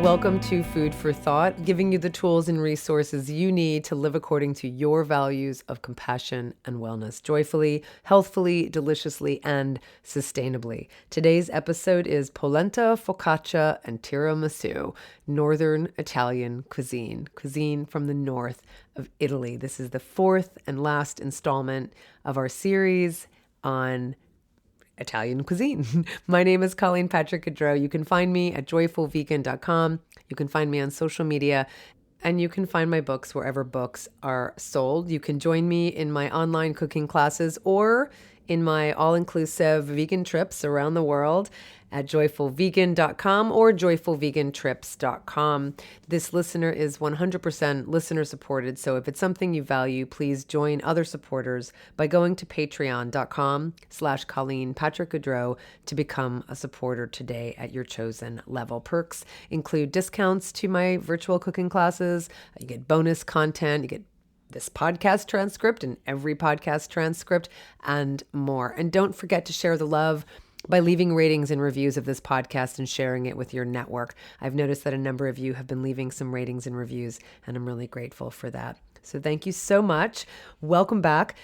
Welcome to Food for Thought, giving you the tools and resources you need to live according to your values of compassion and wellness, joyfully, healthfully, deliciously, and sustainably. Today's episode is Polenta, Focaccia, and Tiramisu, Northern Italian cuisine from the north of Italy. This is the fourth and last installment of our series on Italian cuisine. My name is Colleen Patrick-Goudreau. You can find me at joyfulvegan.com. You can find me on social media, and you can find my books wherever books are sold. You can join me in my online cooking classes or in my all-inclusive vegan trips around the world at joyfulvegan.com or joyfulvegantrips.com. This listener is 100% listener supported, so if it's something you value, please join other supporters by going to patreon.com/Colleen Patrick-Goudreau to become a supporter today at your chosen level. Perks include discounts to my virtual cooking classes, you get bonus content, you get this podcast transcript and every podcast transcript and more. And don't forget to share the love by leaving ratings and reviews of this podcast and sharing it with your network. I've noticed that a number of you have been leaving some ratings and reviews, and I'm really grateful for that. So thank you so much. Welcome back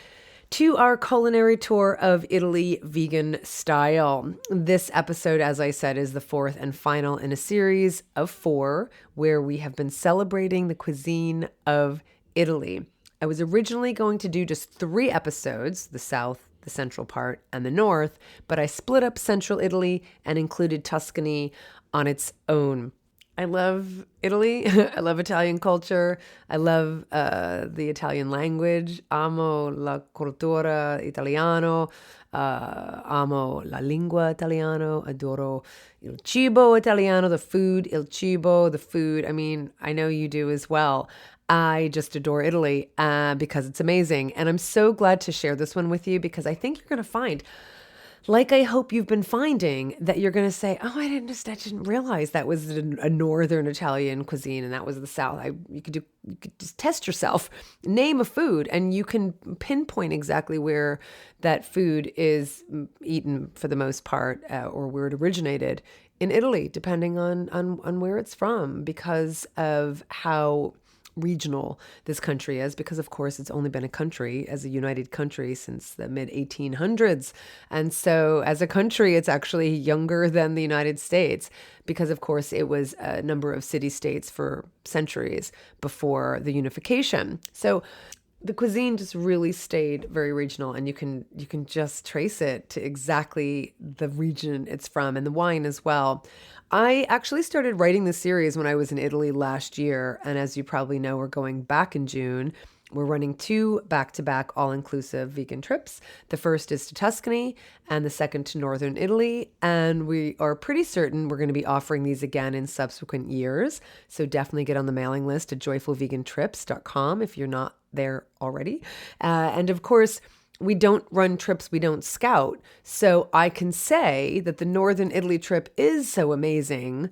to our culinary tour of Italy vegan style. This episode, as I said, is the fourth and final in a series of 4 where we have been celebrating the cuisine of Italy. I was originally going to do just 3 episodes, the South, the central part, and the north, but I split up central Italy and included Tuscany on its own. I love Italy. I love Italian culture. I love the Italian language. Amo la cultura italiano. Amo la lingua italiano. Adoro il cibo italiano, the food, il cibo, the food. I mean, I know you do as well. I just adore Italy because it's amazing. And I'm so glad to share this one with you because I think you're going to find, like I hope you've been finding, that you're going to say, oh, I didn't realize that was a Northern Italian cuisine and that was the South. You could just test yourself, name a food, and you can pinpoint exactly where that food is eaten for the most part or where it originated in Italy, depending on where it's from, because of how regional this country is, because of course it's only been a country as a united country since the mid 1800s. And so as a country, it's actually younger than the United States because of course it was a number of city-states for centuries before the unification. So the cuisine just really stayed very regional, and you can just trace it to exactly the region it's from, and the wine as well. I actually started writing this series when I was in Italy last year, and as you probably know, we're going back in June. We're running 2 back-to-back all-inclusive vegan trips. The first is to Tuscany and the second to Northern Italy. And we are pretty certain we're going to be offering these again in subsequent years. So definitely get on the mailing list at joyfulvegantrips.com if you're not there already. And of course, we don't run trips we don't scout. So I can say that the Northern Italy trip is so amazing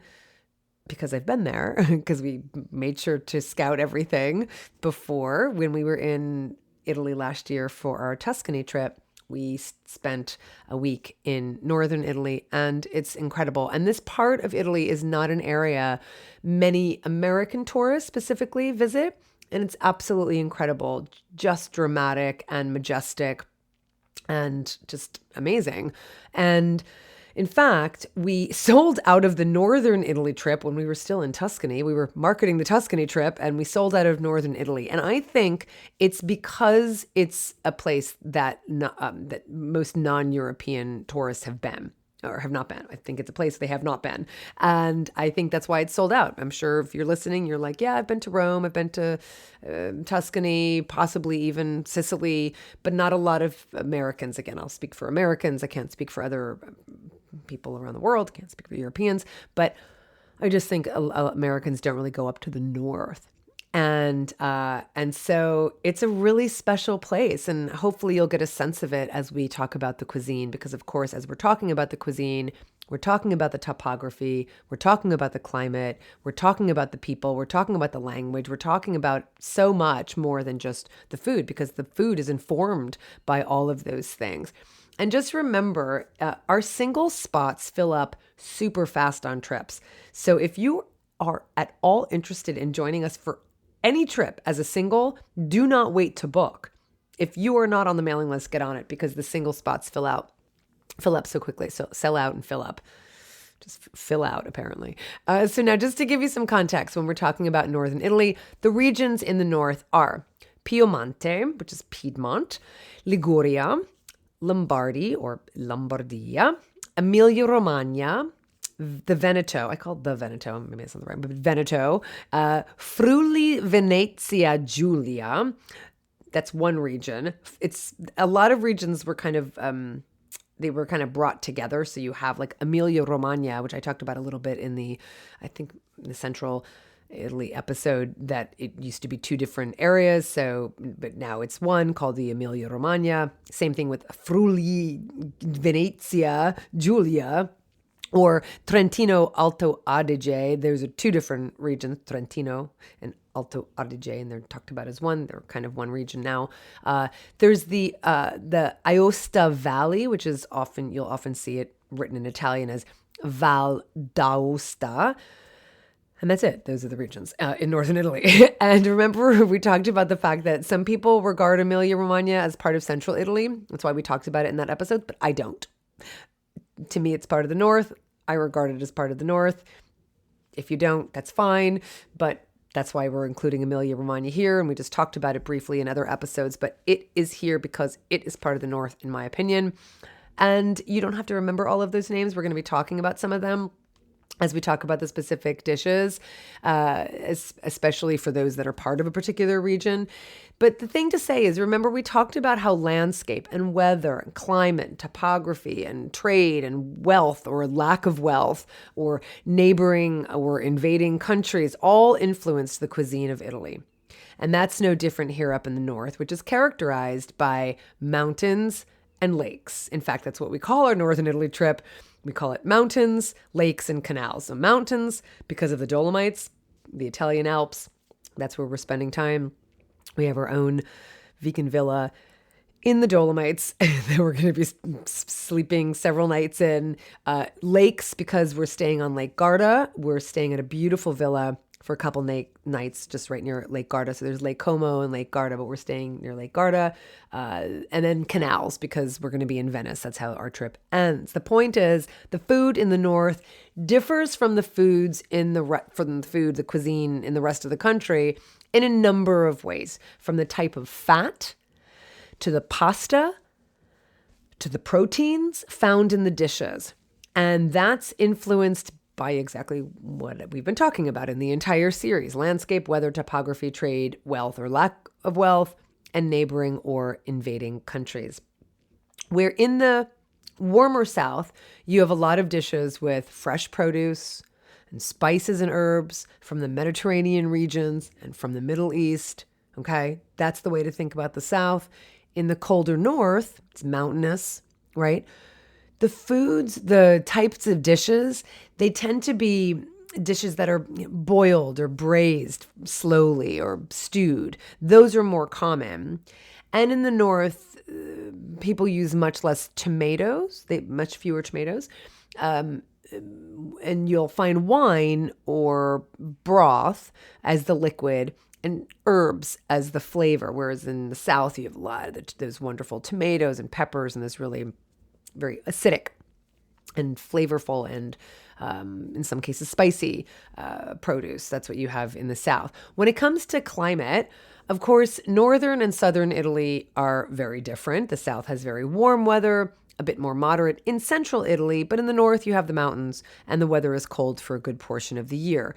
because I've been there, because we made sure to scout everything before. When we were in Italy last year for our Tuscany trip, we spent a week in Northern Italy, and it's incredible. And this part of Italy is not an area many American tourists specifically visit, and it's absolutely incredible, just dramatic and majestic and just amazing. And in fact, we sold out of the Northern Italy trip when we were still in Tuscany. We were marketing the Tuscany trip and we sold out of Northern Italy. And I think it's because it's a place that that most non-European tourists have been or have not been. I think it's a place they have not been. And I think that's why it's sold out. I'm sure if you're listening, you're like, yeah, I've been to Rome, I've been to Tuscany, possibly even Sicily, but not a lot of Americans. Again, I'll speak for Americans. I can't speak for other people around the world, can't speak for Europeans, but I just think Americans don't really go up to the north. And so it's a really special place, and hopefully you'll get a sense of it as we talk about the cuisine, because of course, as we're talking about the cuisine, we're talking about the topography, we're talking about the climate, we're talking about the people, we're talking about the language, we're talking about so much more than just the food, because the food is informed by all of those things. And just remember, our single spots fill up super fast on trips. So if you are at all interested in joining us for any trip as a single, do not wait to book. If you are not on the mailing list, get on it because the single spots fill up so quickly. So sell out and fill up. Just fill out, apparently. So now just to give you some context, when we're talking about northern Italy, the regions in the north are Piemonte, which is Piedmont, Liguria, Lombardy or Lombardia, Emilia-Romagna, the Veneto, I call it the Veneto, maybe that's not the right, but Veneto, Friuli Venezia Giulia, that's one region. It's a lot of regions were kind of, they were kind of brought together. So you have like Emilia-Romagna, which I talked about a little bit in the Central Italy episode, that it used to be two different areas. So, but now it's one called the Emilia-Romagna. Same thing with Friuli Venezia Giulia. Or Trentino Alto Adige. Those are two different regions, Trentino and Alto Adige, and they're talked about as one. They're kind of one region now. There's the Aosta Valley, which is you'll often see it written in Italian as Val d'Aosta. And that's it. Those are the regions in northern Italy. And remember, we talked about the fact that some people regard Emilia-Romagna as part of central Italy. That's why we talked about it in that episode, but I don't. To me, it's part of the north. I regard it as part of the north. If you don't, that's fine. But that's why we're including Emilia-Romagna here. And we just talked about it briefly in other episodes. But it is here because it is part of the north, in my opinion. And you don't have to remember all of those names. We're going to be talking about some of them as we talk about the specific dishes, especially for those that are part of a particular region. But the thing to say is, remember, we talked about how landscape and weather and climate and topography and trade and wealth or lack of wealth or neighboring or invading countries all influenced the cuisine of Italy. And that's no different here up in the north, which is characterized by mountains and lakes. In fact, that's what we call our northern Italy trip. We call it mountains, lakes, and canals. So mountains, because of the Dolomites, the Italian Alps, that's where we're spending time. We have our own vegan villa in the Dolomites that we're going to be sleeping several nights in. Lakes, because we're staying on Lake Garda. We're staying at a beautiful villa for a couple nights just right near Lake Garda. So there's Lake Como and Lake Garda, but we're staying near Lake Garda. And then canals, because we're going to be in Venice. That's how our trip ends. The point is, the food in the north differs from the foods the cuisine in the rest of the country in a number of ways, from the type of fat to the pasta to the proteins found in the dishes. And that's influenced by exactly what we've been talking about in the entire series: landscape, weather, topography, trade, wealth or lack of wealth, and neighboring or invading countries. Where in the warmer south, you have a lot of dishes with fresh produce and spices and herbs from the Mediterranean regions and from the Middle East. Okay, that's the way to think about the south. In the colder north, it's mountainous, right? The foods, the types of dishes, they tend to be dishes that are boiled or braised slowly or stewed. Those are more common. And in the north, people use much less tomatoes, much fewer tomatoes. And you'll find wine or broth as the liquid and herbs as the flavor. Whereas in the south, you have a lot of those wonderful tomatoes and peppers and this really very acidic and flavorful and in some cases spicy produce. That's what you have in the south. When it comes to climate, of course, northern and southern Italy are very different. The south has very warm weather, a bit more moderate in central Italy, but in the north you have the mountains and the weather is cold for a good portion of the year.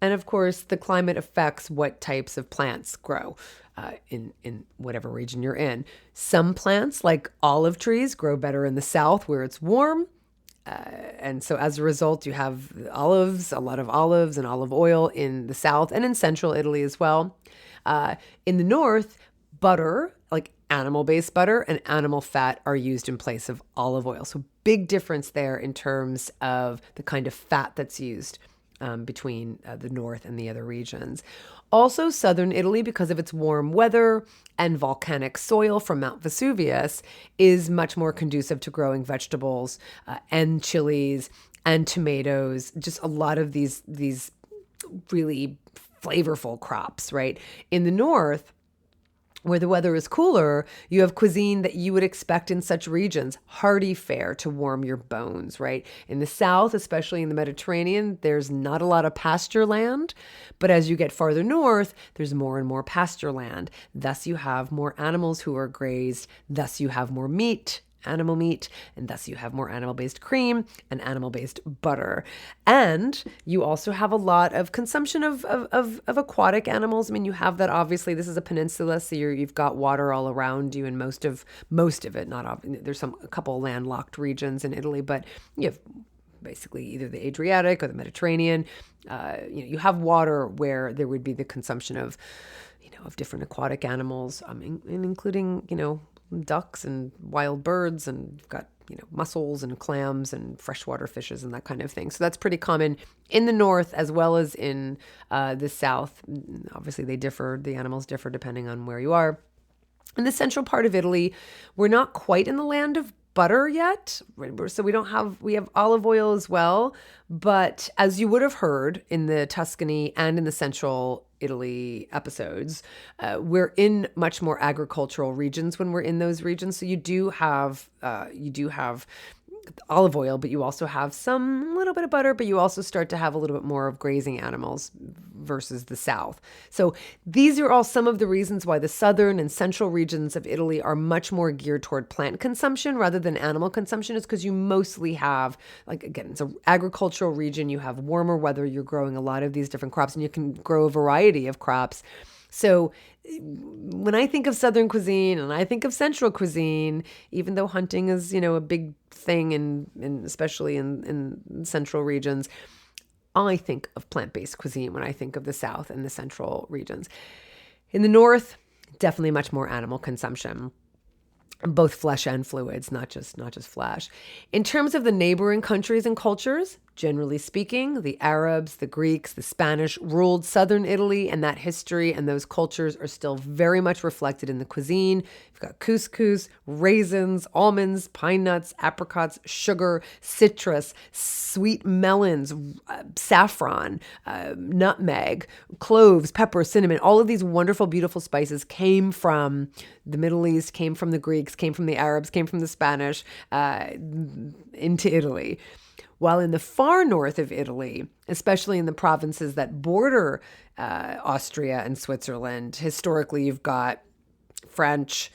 And of course, the climate affects what types of plants grow in whatever region you're in. Some plants, like olive trees, grow better in the south where it's warm. And so as a result, you have olives, a lot of olives and olive oil in the south and in central Italy as well. In the north, butter, like animal-based butter and animal fat, are used in place of olive oil. So big difference there in terms of the kind of fat that's used between the north and the other regions. Also, southern Italy, because of its warm weather and volcanic soil from Mount Vesuvius, is much more conducive to growing vegetables and chilies and tomatoes. Just a lot of these really flavorful crops, right? In the north, where the weather is cooler, you have cuisine that you would expect in such regions, hearty fare to warm your bones, right? In the south, especially in the Mediterranean, there's not a lot of pasture land, but as you get farther north, there's more and more pasture land. Thus, you have more animals who are grazed. Thus, you have more meat, animal meat, and thus you have more animal-based cream and animal-based butter. And you also have a lot of consumption of aquatic animals. I mean, you have that, obviously. This is a peninsula, so you've got water all around you, and most of it, there's a couple landlocked regions in Italy, but you have basically either the Adriatic or the Mediterranean. You have water where there would be the consumption of different aquatic animals, including ducks and wild birds, and you've got mussels and clams and freshwater fishes and that kind of thing. So that's pretty common in the north as well as in the south. Obviously, the animals differ depending on where you are. In the central part of Italy, we're not quite in the land of butter yet, so we have olive oil as well, but as you would have heard in the Tuscany and in the central Italy episodes, we're in much more agricultural regions when we're in those regions. So you do have olive oil, but you also have a little bit of butter, but you also start to have a little bit more of grazing animals versus the south. So these are all some of the reasons why the southern and central regions of Italy are much more geared toward plant consumption rather than animal consumption, is because you mostly have, it's an agricultural region. You have warmer weather. You're growing a lot of these different crops, and you can grow a variety of crops. So when I think of Southern cuisine and I think of Central cuisine, even though hunting is, a big thing in especially in central regions, I think of plant-based cuisine when I think of the South and the central regions. In the North, definitely much more animal consumption, both flesh and fluids, not just flesh. In terms of the neighboring countries and cultures, generally speaking, the Arabs, the Greeks, the Spanish ruled southern Italy, and that history and those cultures are still very much reflected in the cuisine. You've got couscous, raisins, almonds, pine nuts, apricots, sugar, citrus, sweet melons, saffron, nutmeg, cloves, pepper, cinnamon. All of these wonderful, beautiful spices came from the Middle East, came from the Greeks, came from the Arabs, came from the Spanish into Italy. While in the far north of Italy, especially in the provinces that border Austria and Switzerland, historically you've got French,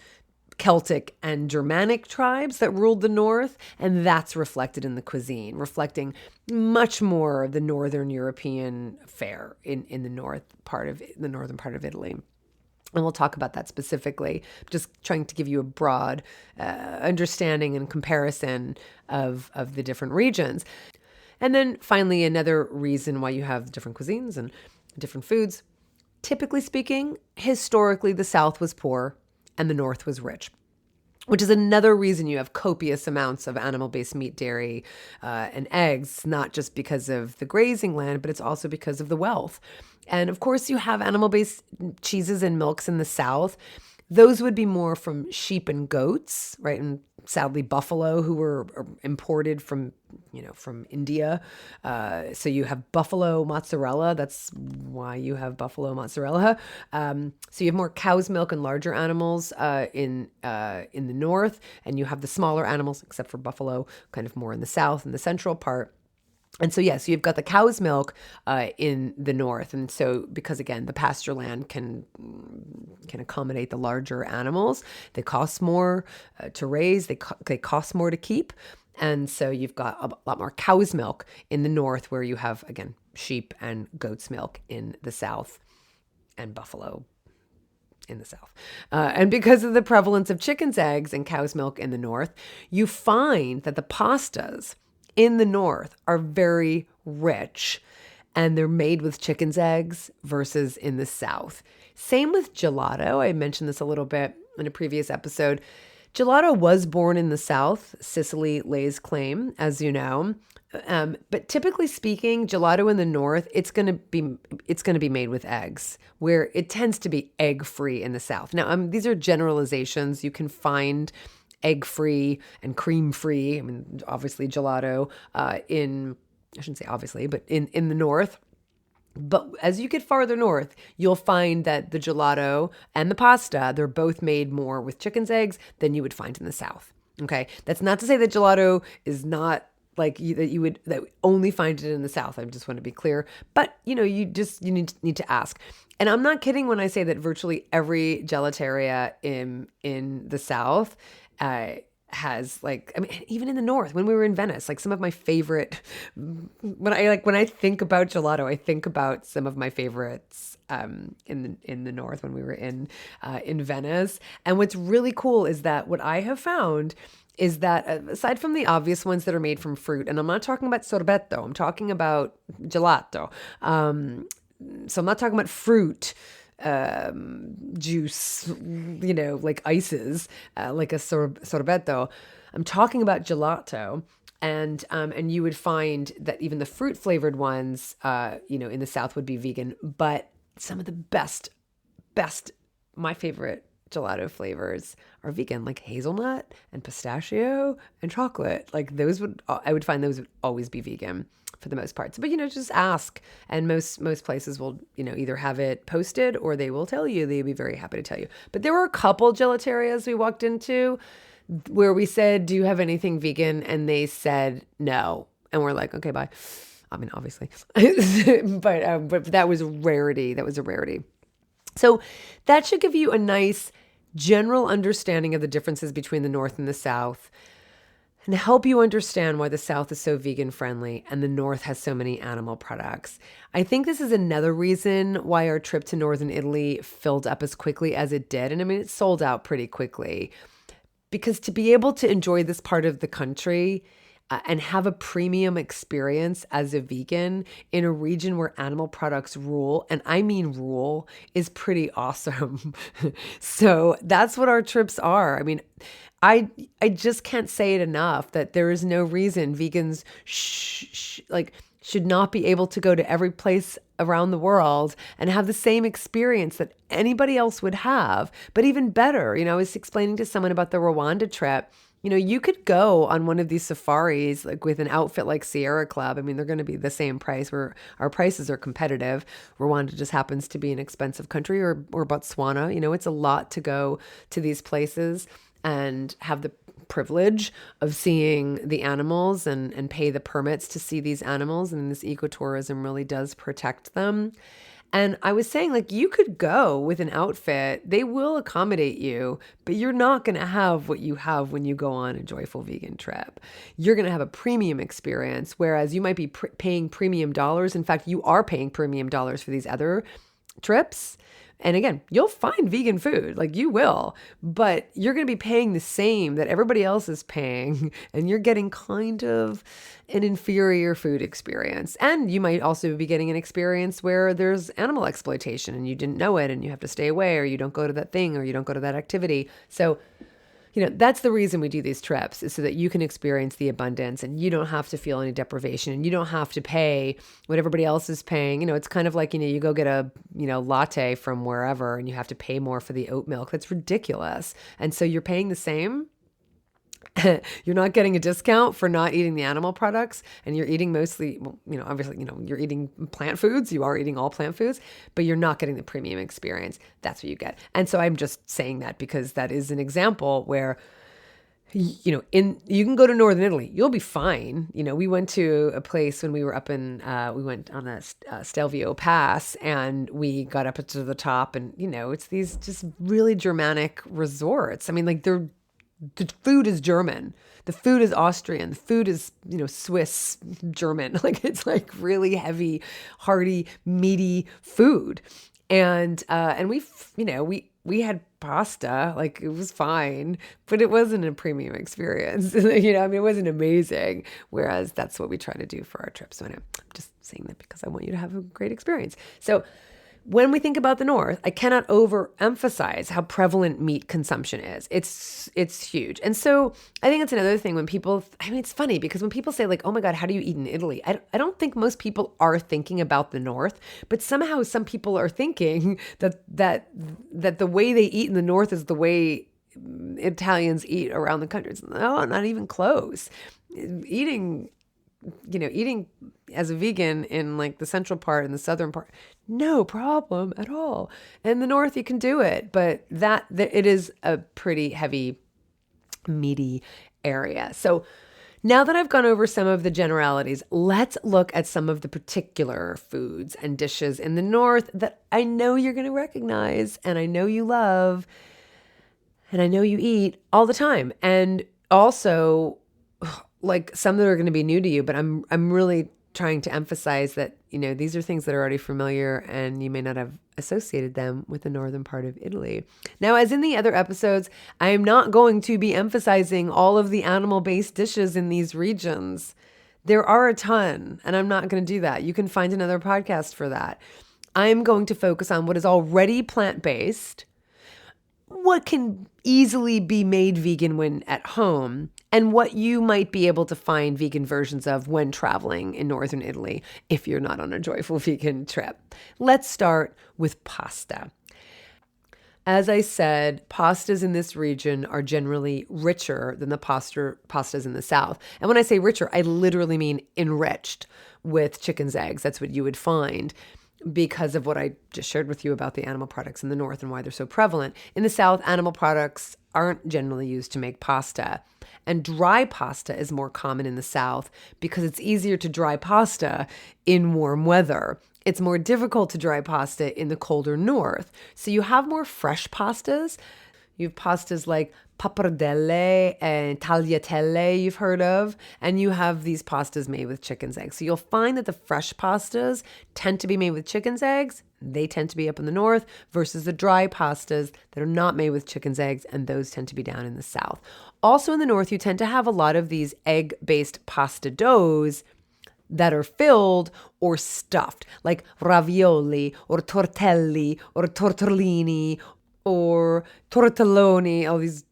Celtic, and Germanic tribes that ruled the north, and that's reflected in the cuisine, reflecting much more of the northern European fare in the northern part of Italy. And we'll talk about that specifically, just trying to give you a broad understanding and comparison of the different regions. And then finally, another reason why you have different cuisines and different foods. Typically speaking, historically, the South was poor and the North was rich, which is another reason you have copious amounts of animal-based meat, dairy, and eggs, not just because of the grazing land, but it's also because of the wealth. And of course, you have animal-based cheeses and milks in the South. Those would be more from sheep and goats, right? And sadly, buffalo, who were imported from India. So you have buffalo mozzarella. That's why you have buffalo mozzarella. So you have more cow's milk and larger animals in the north, and you have the smaller animals, except for buffalo, kind of more in the south and the central part. And so, yes, you've got the cow's milk in the north. And so, because again, the pasture land can accommodate the larger animals, they cost more to raise, they cost more to keep. And so you've got a lot more cow's milk in the north, where you have, again, sheep and goat's milk in the south, and buffalo in the south. And because of the prevalence of chicken's eggs and cow's milk in the north, you find that the pastas in the north are very rich, and they're made with chicken's eggs versus in the south. Same with gelato. I mentioned this a little bit in a previous episode. Gelato was born in the south. Sicily lays claim, as you know. But typically speaking, gelato in the north, it's going to be made with eggs, where it tends to be egg-free in the south. Now, these are generalizations. You can find egg-free and cream-free. I mean, obviously gelato I shouldn't say obviously, but in the north. But as you get farther north, you'll find that the gelato and the pasta, they're both made more with chicken's eggs than you would find in the South. Okay. That's not to say that gelato is not like that only find it in the South. I just want to be clear. But you need to ask. And I'm not kidding when I say that virtually every gelateria in the South has even in the North, when we were in Venice, like some of my favorite, when I think about gelato, I think about some of my favorites in the North when we were in Venice. And what's really cool is that what I have found is that aside from the obvious ones that are made from fruit, and I'm not talking about sorbetto, I'm talking about gelato. So I'm not talking about fruit juice, like ices, like a sorbetto. I'm talking about gelato. And you would find that even the fruit flavored ones, in the South would be vegan, but some of the best, my favorite gelato flavors are vegan, like hazelnut and pistachio and chocolate. Like I would find those would always be vegan for the most part. So, but just ask, and most places will either have it posted or they will tell you. They'd be very happy to tell you. But there were a couple gelaterias we walked into where we said, "Do you have anything vegan?" And they said no, and we're like, "Okay, bye." I mean, obviously, but that was a rarity. That was a rarity. So that should give you a nice general understanding of the differences between the North and the South, and help you understand why the South is so vegan friendly and the North has so many animal products. I think this is another reason why our trip to Northern Italy filled up as quickly as it did. And I mean, it sold out pretty quickly, because to be able to enjoy this part of the country and have a premium experience as a vegan in a region where animal products rule, and I mean rule, is pretty awesome. So that's what our trips are. I mean, I just can't say it enough that there is no reason vegans should not be able to go to every place around the world and have the same experience that anybody else would have, but even better. I was explaining to someone about the Rwanda trip. You could go on one of these safaris, like with an outfit like Sierra Club. I mean, they're going to be the same price, where our prices are competitive. Rwanda just happens to be an expensive country, or Botswana. It's a lot to go to these places and have the privilege of seeing the animals and pay the permits to see these animals. And this ecotourism really does protect them. And I was saying, like, you could go with an outfit, they will accommodate you, but you're not going to have what you have when you go on a joyful vegan trip. You're going to have a premium experience, whereas you might be paying premium dollars. In fact, you are paying premium dollars for these other trips. And again, you'll find vegan food, like you will, but you're going to be paying the same that everybody else is paying, and you're getting kind of an inferior food experience. And you might also be getting an experience where there's animal exploitation and you didn't know it, and you have to stay away, or you don't go to that thing, or you don't go to that activity. So that's the reason we do these trips, is so that you can experience the abundance and you don't have to feel any deprivation, and you don't have to pay what everybody else is paying. It's kind of like, you go get a, latte from wherever and you have to pay more for the oat milk. That's ridiculous. And so you're paying the same. You're not getting a discount for not eating the animal products, and you're eating mostly, obviously, you're eating plant foods. You are eating all plant foods, but you're not getting the premium experience. That's what you get. And so I'm just saying that because that is an example where, you can go to Northern Italy. You'll be fine. We went to a place when we were up in, we went on a Stelvio Pass, and we got up to the top, and, it's these just really Germanic resorts. I mean, like, the food is German. The food is Austrian. The food is, Swiss, German. Like, it's like really heavy, hearty, meaty food. And we had pasta, like, it was fine, but it wasn't a premium experience. It wasn't amazing. Whereas that's what we try to do for our trips. So I'm just saying that because I want you to have a great experience. So when we think about the North, I cannot overemphasize how prevalent meat consumption is. It's huge. And so I think it's another thing when people, it's funny because when people say, like, oh my God, how do you eat in Italy? I don't think most people are thinking about the North, but somehow some people are thinking that the way they eat in the North is the way Italians eat around the country. No, not even close. Eating eating as a vegan in like the central part and the southern part, no problem at all. In the north, you can do it, but it is a pretty heavy, meaty area. So now that I've gone over some of the generalities, let's look at some of the particular foods and dishes in the north that I know you're going to recognize and I know you love and I know you eat all the time. And also, like some that are going to be new to you, but I'm really trying to emphasize that, these are things that are already familiar and you may not have associated them with the northern part of Italy. Now, as in the other episodes, I am not going to be emphasizing all of the animal-based dishes in these regions. There are a ton, and I'm not going to do that. You can find another podcast for that. I'm going to focus on what is already plant-based, what can easily be made vegan when at home, and what you might be able to find vegan versions of when traveling in northern Italy if you're not on a joyful vegan trip. Let's start with pasta. As I said, pastas in this region are generally richer than the pastas in the south. And when I say richer, I literally mean enriched with chicken's eggs. That's what you would find, because of what I just shared with you about the animal products in the north and why they're so prevalent. In the south, animal products aren't generally used to make pasta. And dry pasta is more common in the south because it's easier to dry pasta in warm weather. It's more difficult to dry pasta in the colder north. So you have more fresh pastas. You have pastas like pappardelle and tagliatelle you've heard of, and you have these pastas made with chicken's eggs. So you'll find that the fresh pastas tend to be made with chicken's eggs. They tend to be up in the north versus the dry pastas that are not made with chicken's eggs, and those tend to be down in the south. Also in the north, you tend to have a lot of these egg-based pasta doughs that are filled or stuffed, like ravioli or tortelli or tortellini or tortelloni, all these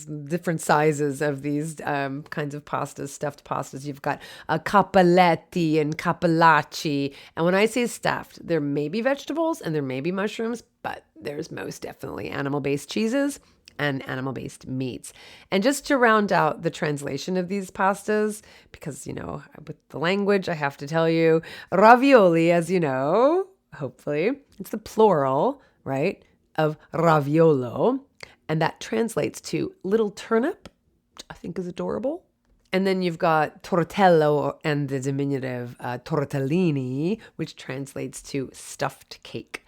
different sizes of these kinds of pastas, stuffed pastas. You've got cappelletti and cappellacci. And when I say stuffed, there may be vegetables and there may be mushrooms, but there's most definitely animal-based cheeses and animal-based meats. And just to round out the translation of these pastas, because, with the language, I have to tell you, ravioli, as you know, hopefully, it's the plural, right, of raviolo. And that translates to little turnip, which I think is adorable. And then you've got tortello and the diminutive tortellini, which translates to stuffed cake.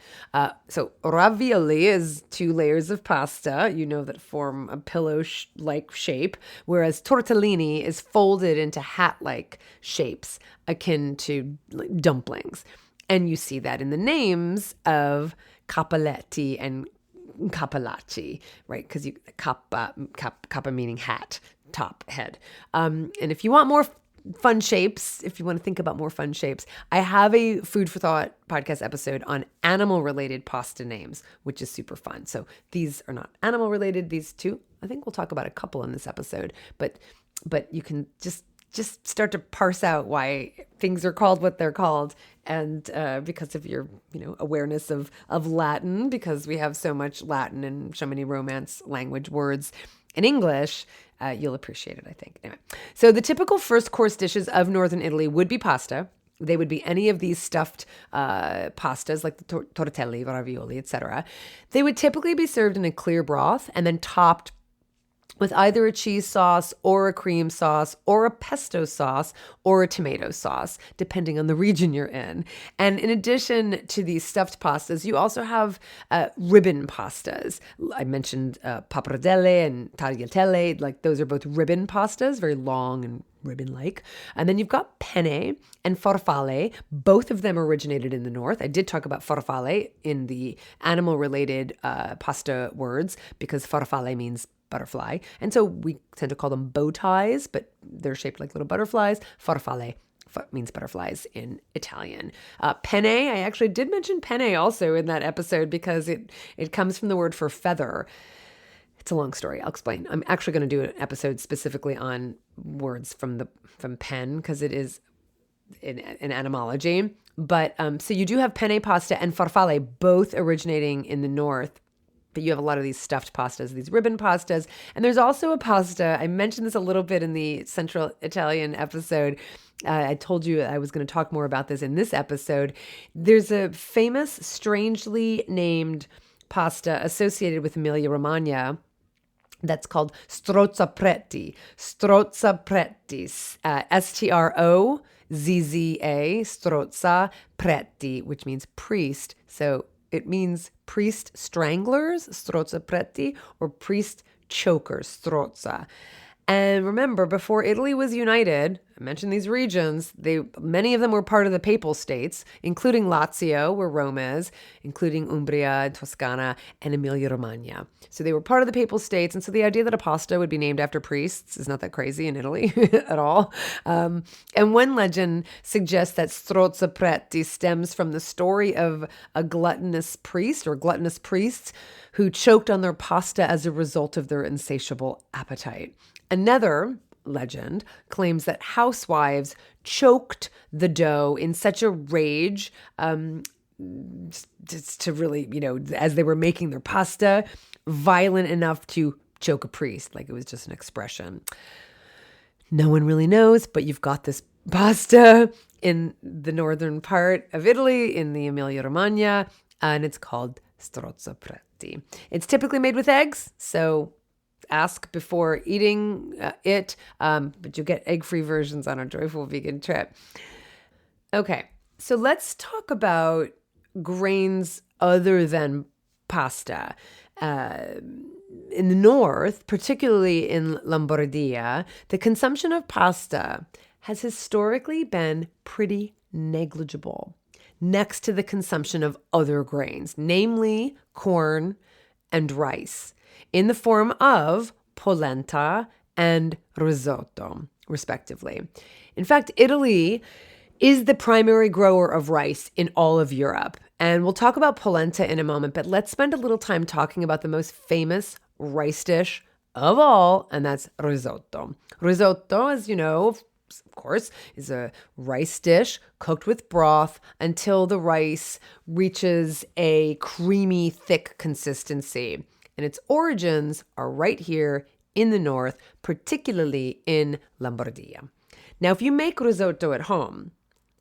So ravioli is 2 layers of pasta, that form a pillow-like shape, whereas tortellini is folded into hat-like shapes akin to dumplings. And you see that in the names of cappelletti and cappellacci, right? Because kappa meaning hat, top, head. And if you want more fun shapes, if you want to think about more fun shapes, I have a Food for Thought podcast episode on animal-related pasta names, which is super fun. So these are not animal-related, these two. I think we'll talk about a couple in this episode, but you can just start to parse out why things are called what they're called. And because of your, awareness of Latin, because we have so much Latin and so many Romance language words in English, you'll appreciate it, I think. Anyway, so the typical first course dishes of northern Italy would be pasta. They would be any of these stuffed pastas like the tortelli, ravioli, etc. They would typically be served in a clear broth and then topped with either a cheese sauce or a cream sauce or a pesto sauce or a tomato sauce, depending on the region you're in. And in addition to these stuffed pastas, you also have ribbon pastas. I mentioned pappardelle and tagliatelle, like those are both ribbon pastas, very long and ribbon-like. And then you've got penne and farfalle. Both of them originated in the north. I did talk about farfalle in the animal-related pasta words because farfalle means butterfly. And so we tend to call them bow ties, but they're shaped like little butterflies. Farfalle means butterflies in Italian. Penne, I actually did mention penne also in that episode because it comes from the word for feather. It's a long story. I'll explain. I'm actually going to do an episode specifically on words from pen because it is in etymology. But so you do have penne pasta and farfalle both originating in the north. But you have a lot of these stuffed pastas, these ribbon pastas. And there's also a pasta, I mentioned this a little bit in the Central Italian episode. I told you I was going to talk more about this in this episode. There's a famous, strangely named pasta associated with Emilia-Romagna that's called Strozzopratti. Strozzopratti, Strozza, Strozza, which means priest. So it means priest stranglers, Strozzopratti, or priest chokers, Strozza. And remember, before Italy was united, I mentioned these regions, many of them were part of the papal states, including Lazio, where Rome is, including Umbria, Toscana, and Emilia-Romagna. So they were part of the papal states, and so the idea that a pasta would be named after priests is not that crazy in Italy at all. And one legend suggests that Strozzopratti stems from the story of a gluttonous priest or gluttonous priests who choked on their pasta as a result of their insatiable appetite. Another legend claims that housewives choked the dough in such a rage just to really, as they were making their pasta, violent enough to choke a priest, like it was just an expression. No one really knows, but you've got this pasta in the northern part of Italy, in the Emilia-Romagna, and it's called Strozzopratti. It's typically made with eggs, so ask before eating it, but you'll get egg-free versions on our Joyful Vegan trip. Okay, so let's talk about grains other than pasta. In the north, particularly in Lombardia, the consumption of pasta has historically been pretty negligible next to the consumption of other grains, namely corn and rice, in the form of polenta and risotto, respectively. In fact, Italy is the primary grower of rice in all of Europe. And we'll talk about polenta in a moment, but let's spend a little time talking about the most famous rice dish of all, and that's risotto. Risotto, as you know, of course, is a rice dish cooked with broth until the rice reaches a creamy, thick consistency. And its origins are right here in the north, particularly in Lombardia. Now, if you make risotto at home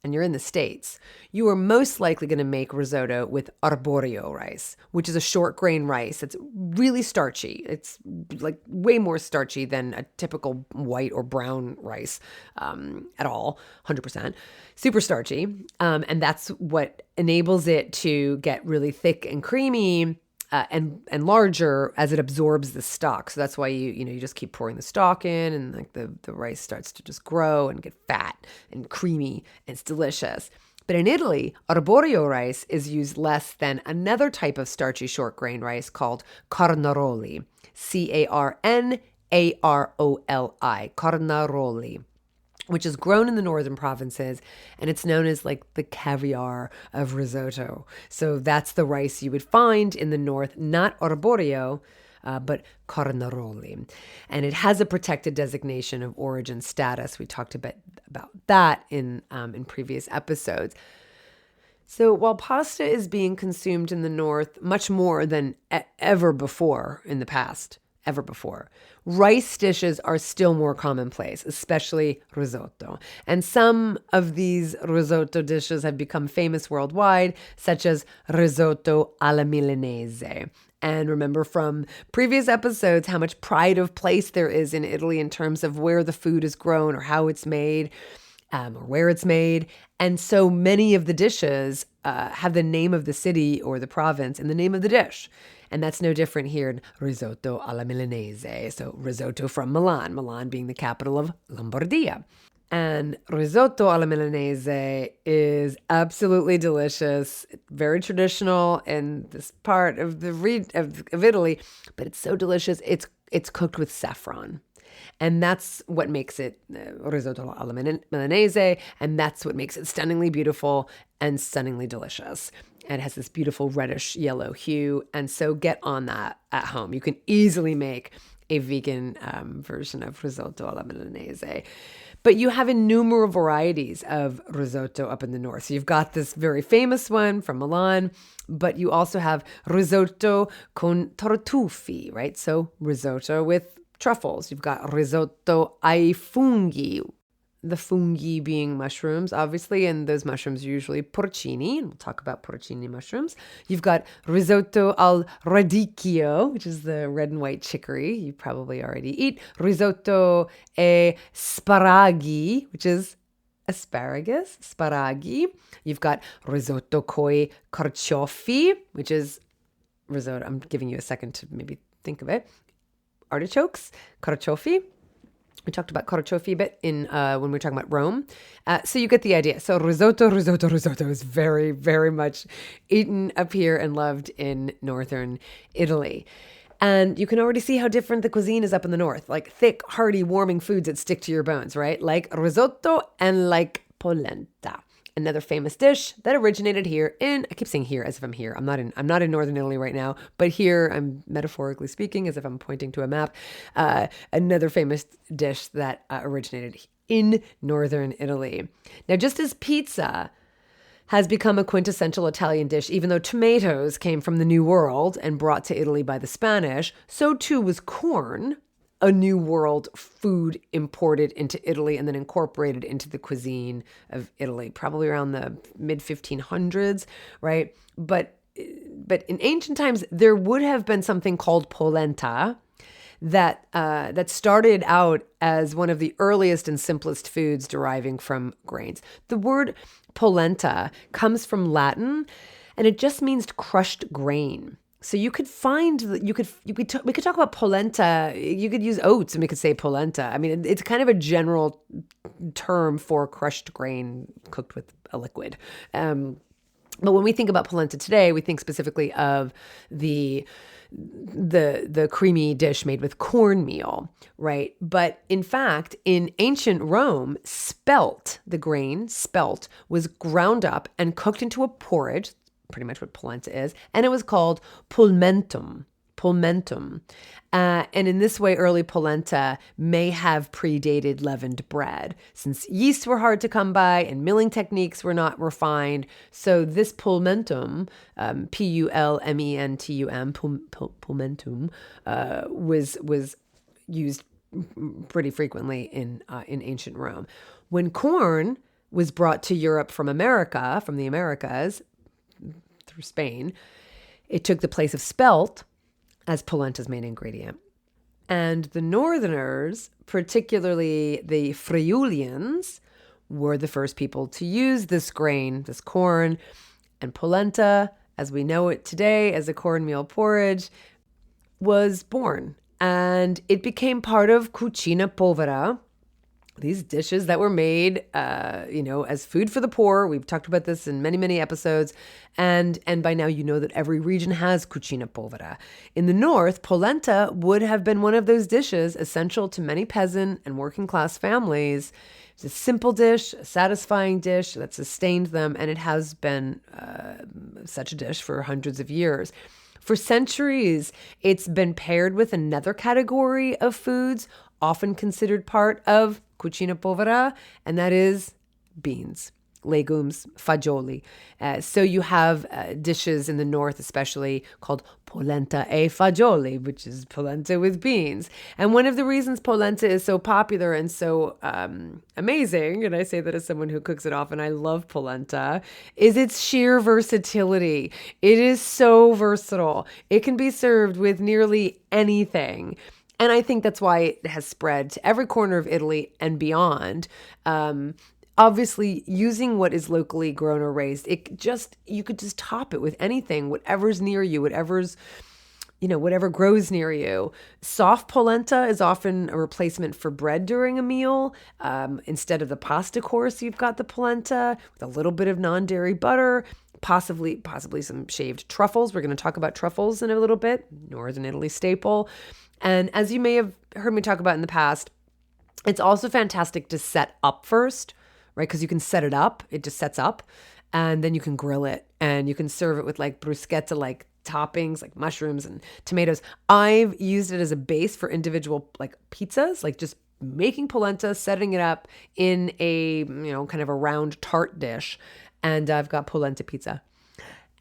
and you're in the States, you are most likely going to make risotto with arborio rice, which is a short grain rice that's really starchy. It's like way more starchy than a typical white or brown rice at all, 100%. Super starchy. And that's what enables it to get really thick and creamy and larger as it absorbs the stock. So that's why you just keep pouring the stock in, and like the rice starts to just grow and get fat and creamy, and it's delicious. But in Italy, arborio rice is used less than another type of starchy short grain rice called carnaroli, Carnaroli, carnaroli, which is grown in the northern provinces, and it's known as like the caviar of risotto. So that's the rice you would find in the north, not arborio, but carnaroli. And it has a protected designation of origin status. We talked a bit about that in previous episodes. So while pasta is being consumed in the north much more than ever before in the past, rice dishes are still more commonplace, especially risotto. And some of these risotto dishes have become famous worldwide, such as risotto alla milanese. And remember from previous episodes how much pride of place there is in Italy in terms of where the food is grown or how it's made, or where it's made. And so many of the dishes have the name of the city or the province in the name of the dish. And that's no different here in risotto alla milanese. So risotto from Milan, Milan being the capital of Lombardia. And risotto alla milanese is absolutely delicious, very traditional in this part of of Italy, but it's so delicious. It's cooked with saffron. And that's what makes it risotto alla milanese, and that's what makes it stunningly beautiful and stunningly delicious. And it has this beautiful reddish yellow hue, and so get on that at home. You can easily make a vegan version of risotto alla milanese. But you have innumerable varieties of risotto up in the north. So you've got this very famous one from Milan, but you also have risotto con tartufi, right? So risotto with truffles. You've got risotto ai funghi, the fungi being mushrooms, obviously, and those mushrooms are usually porcini, and we'll talk about porcini mushrooms. You've got risotto al radicchio, which is the red and white chicory you probably already eat. Risotto e sparaghi, which is asparagus, sparaghi. You've got risotto coi carciofi, which is risotto. I'm giving you a second to maybe think of it. Artichokes, carciofi. We talked about carciofi a bit in when we were talking about Rome. So you get the idea. So risotto is very, very much eaten up here and loved in northern Italy. And you can already see how different the cuisine is up in the north. Like thick, hearty, warming foods that stick to your bones, right? Like risotto and like polenta. Another famous dish that originated here I keep saying here as if I'm here. I'm not in northern Italy right now, but here I'm metaphorically speaking as if I'm pointing to a map. Another famous dish that originated in northern Italy. Now, just as pizza has become a quintessential Italian dish, even though tomatoes came from the New World and brought to Italy by the Spanish, so too was corn, a New World food imported into Italy and then incorporated into the cuisine of Italy, probably around the mid 1500s, right? But in ancient times, there would have been something called polenta that started out as one of the earliest and simplest foods deriving from grains. The word polenta comes from Latin, and it just means crushed grain. So you could find we could talk about polenta. You could use oats and we could say polenta. I mean, it's kind of a general term for crushed grain cooked with a liquid. But when we think about polenta today, we think specifically of the creamy dish made with cornmeal, right? But in fact, in ancient Rome, the grain spelt, was ground up and cooked into a porridge, pretty much what polenta is, and it was called pulmentum. And in this way, early polenta may have predated leavened bread, since yeasts were hard to come by and milling techniques were not refined. So this pulmentum, pulmentum, was used pretty frequently in ancient Rome. When corn was brought to Europe from the Americas, through Spain, it took the place of spelt as polenta's main ingredient. And the northerners, particularly the Friulians, were the first people to use this grain, this corn, and polenta, as we know it today as a cornmeal porridge, was born. And it became part of cucina povera, these dishes that were made, as food for the poor. We've talked about this in many, many episodes. And by now, you know that every region has cucina povera. In the north, polenta would have been one of those dishes essential to many peasant and working class families. It's a simple dish, a satisfying dish that sustained them. And it has been such a dish for hundreds of years. For centuries, it's been paired with another category of foods, often considered part of cucina povera, and that is beans, legumes, fagioli. So you have dishes in the north especially called Polenta E Fagioli, which is polenta with beans. And one of the reasons polenta is so popular and so amazing, and I say that as someone who cooks it often, I love polenta, is its sheer versatility. It is so versatile. It can be served with nearly anything. And I think that's why it has spread to every corner of Italy and beyond. Obviously, using what is locally grown or raised, you could just top it with anything, whatever's near you, whatever grows near you. Soft polenta is often a replacement for bread during a meal. Instead of the pasta course, you've got the polenta with a little bit of non-dairy butter, possibly some shaved truffles. We're going to talk about truffles in a little bit, Northern Italy staple. And as you may have heard me talk about in the past, it's also fantastic to set up first, right? Because you can set it up. It just sets up. And then you can grill it. And you can serve it with like bruschetta, like toppings, like mushrooms and tomatoes. I've used it as a base for individual like pizzas, like just making polenta, setting it up in a, kind of a round tart dish. And I've got polenta pizza.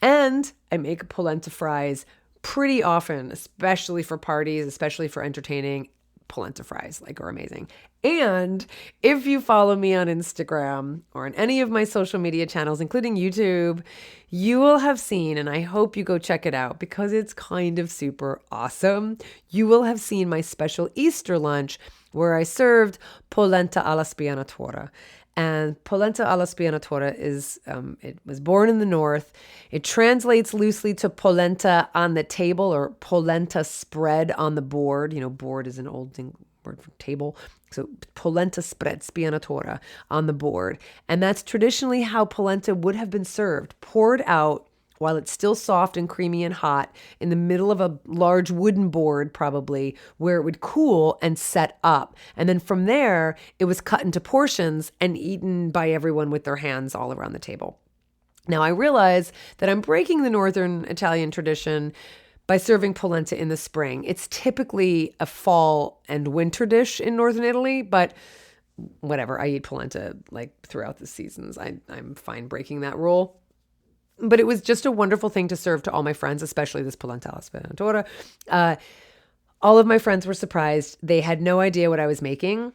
And I make polenta fries pretty often, especially for parties, especially for entertaining. Polenta fries are amazing. And if you follow me on Instagram or on any of my social media channels, including YouTube, you will have seen, and I hope you go check it out because it's kind of super awesome. You will have seen my special Easter lunch where I served polenta alla spianatura. And polenta alla spianatura is, it was born in the north. It translates loosely to polenta on the table or polenta spread on the board. Board is an old word for table. So polenta spread, spianatura, on the board. And that's traditionally how polenta would have been served, poured out while it's still soft and creamy and hot in the middle of a large wooden board, probably, where it would cool and set up. And then from there, it was cut into portions and eaten by everyone with their hands all around the table. Now, I realize that I'm breaking the Northern Italian tradition by serving polenta in the spring. It's typically a fall and winter dish in Northern Italy, but whatever, I eat polenta throughout the seasons. I'm fine breaking that rule. But it was just a wonderful thing to serve to all my friends, especially this polenta alla spianatura. All of my friends were surprised. They had no idea what I was making.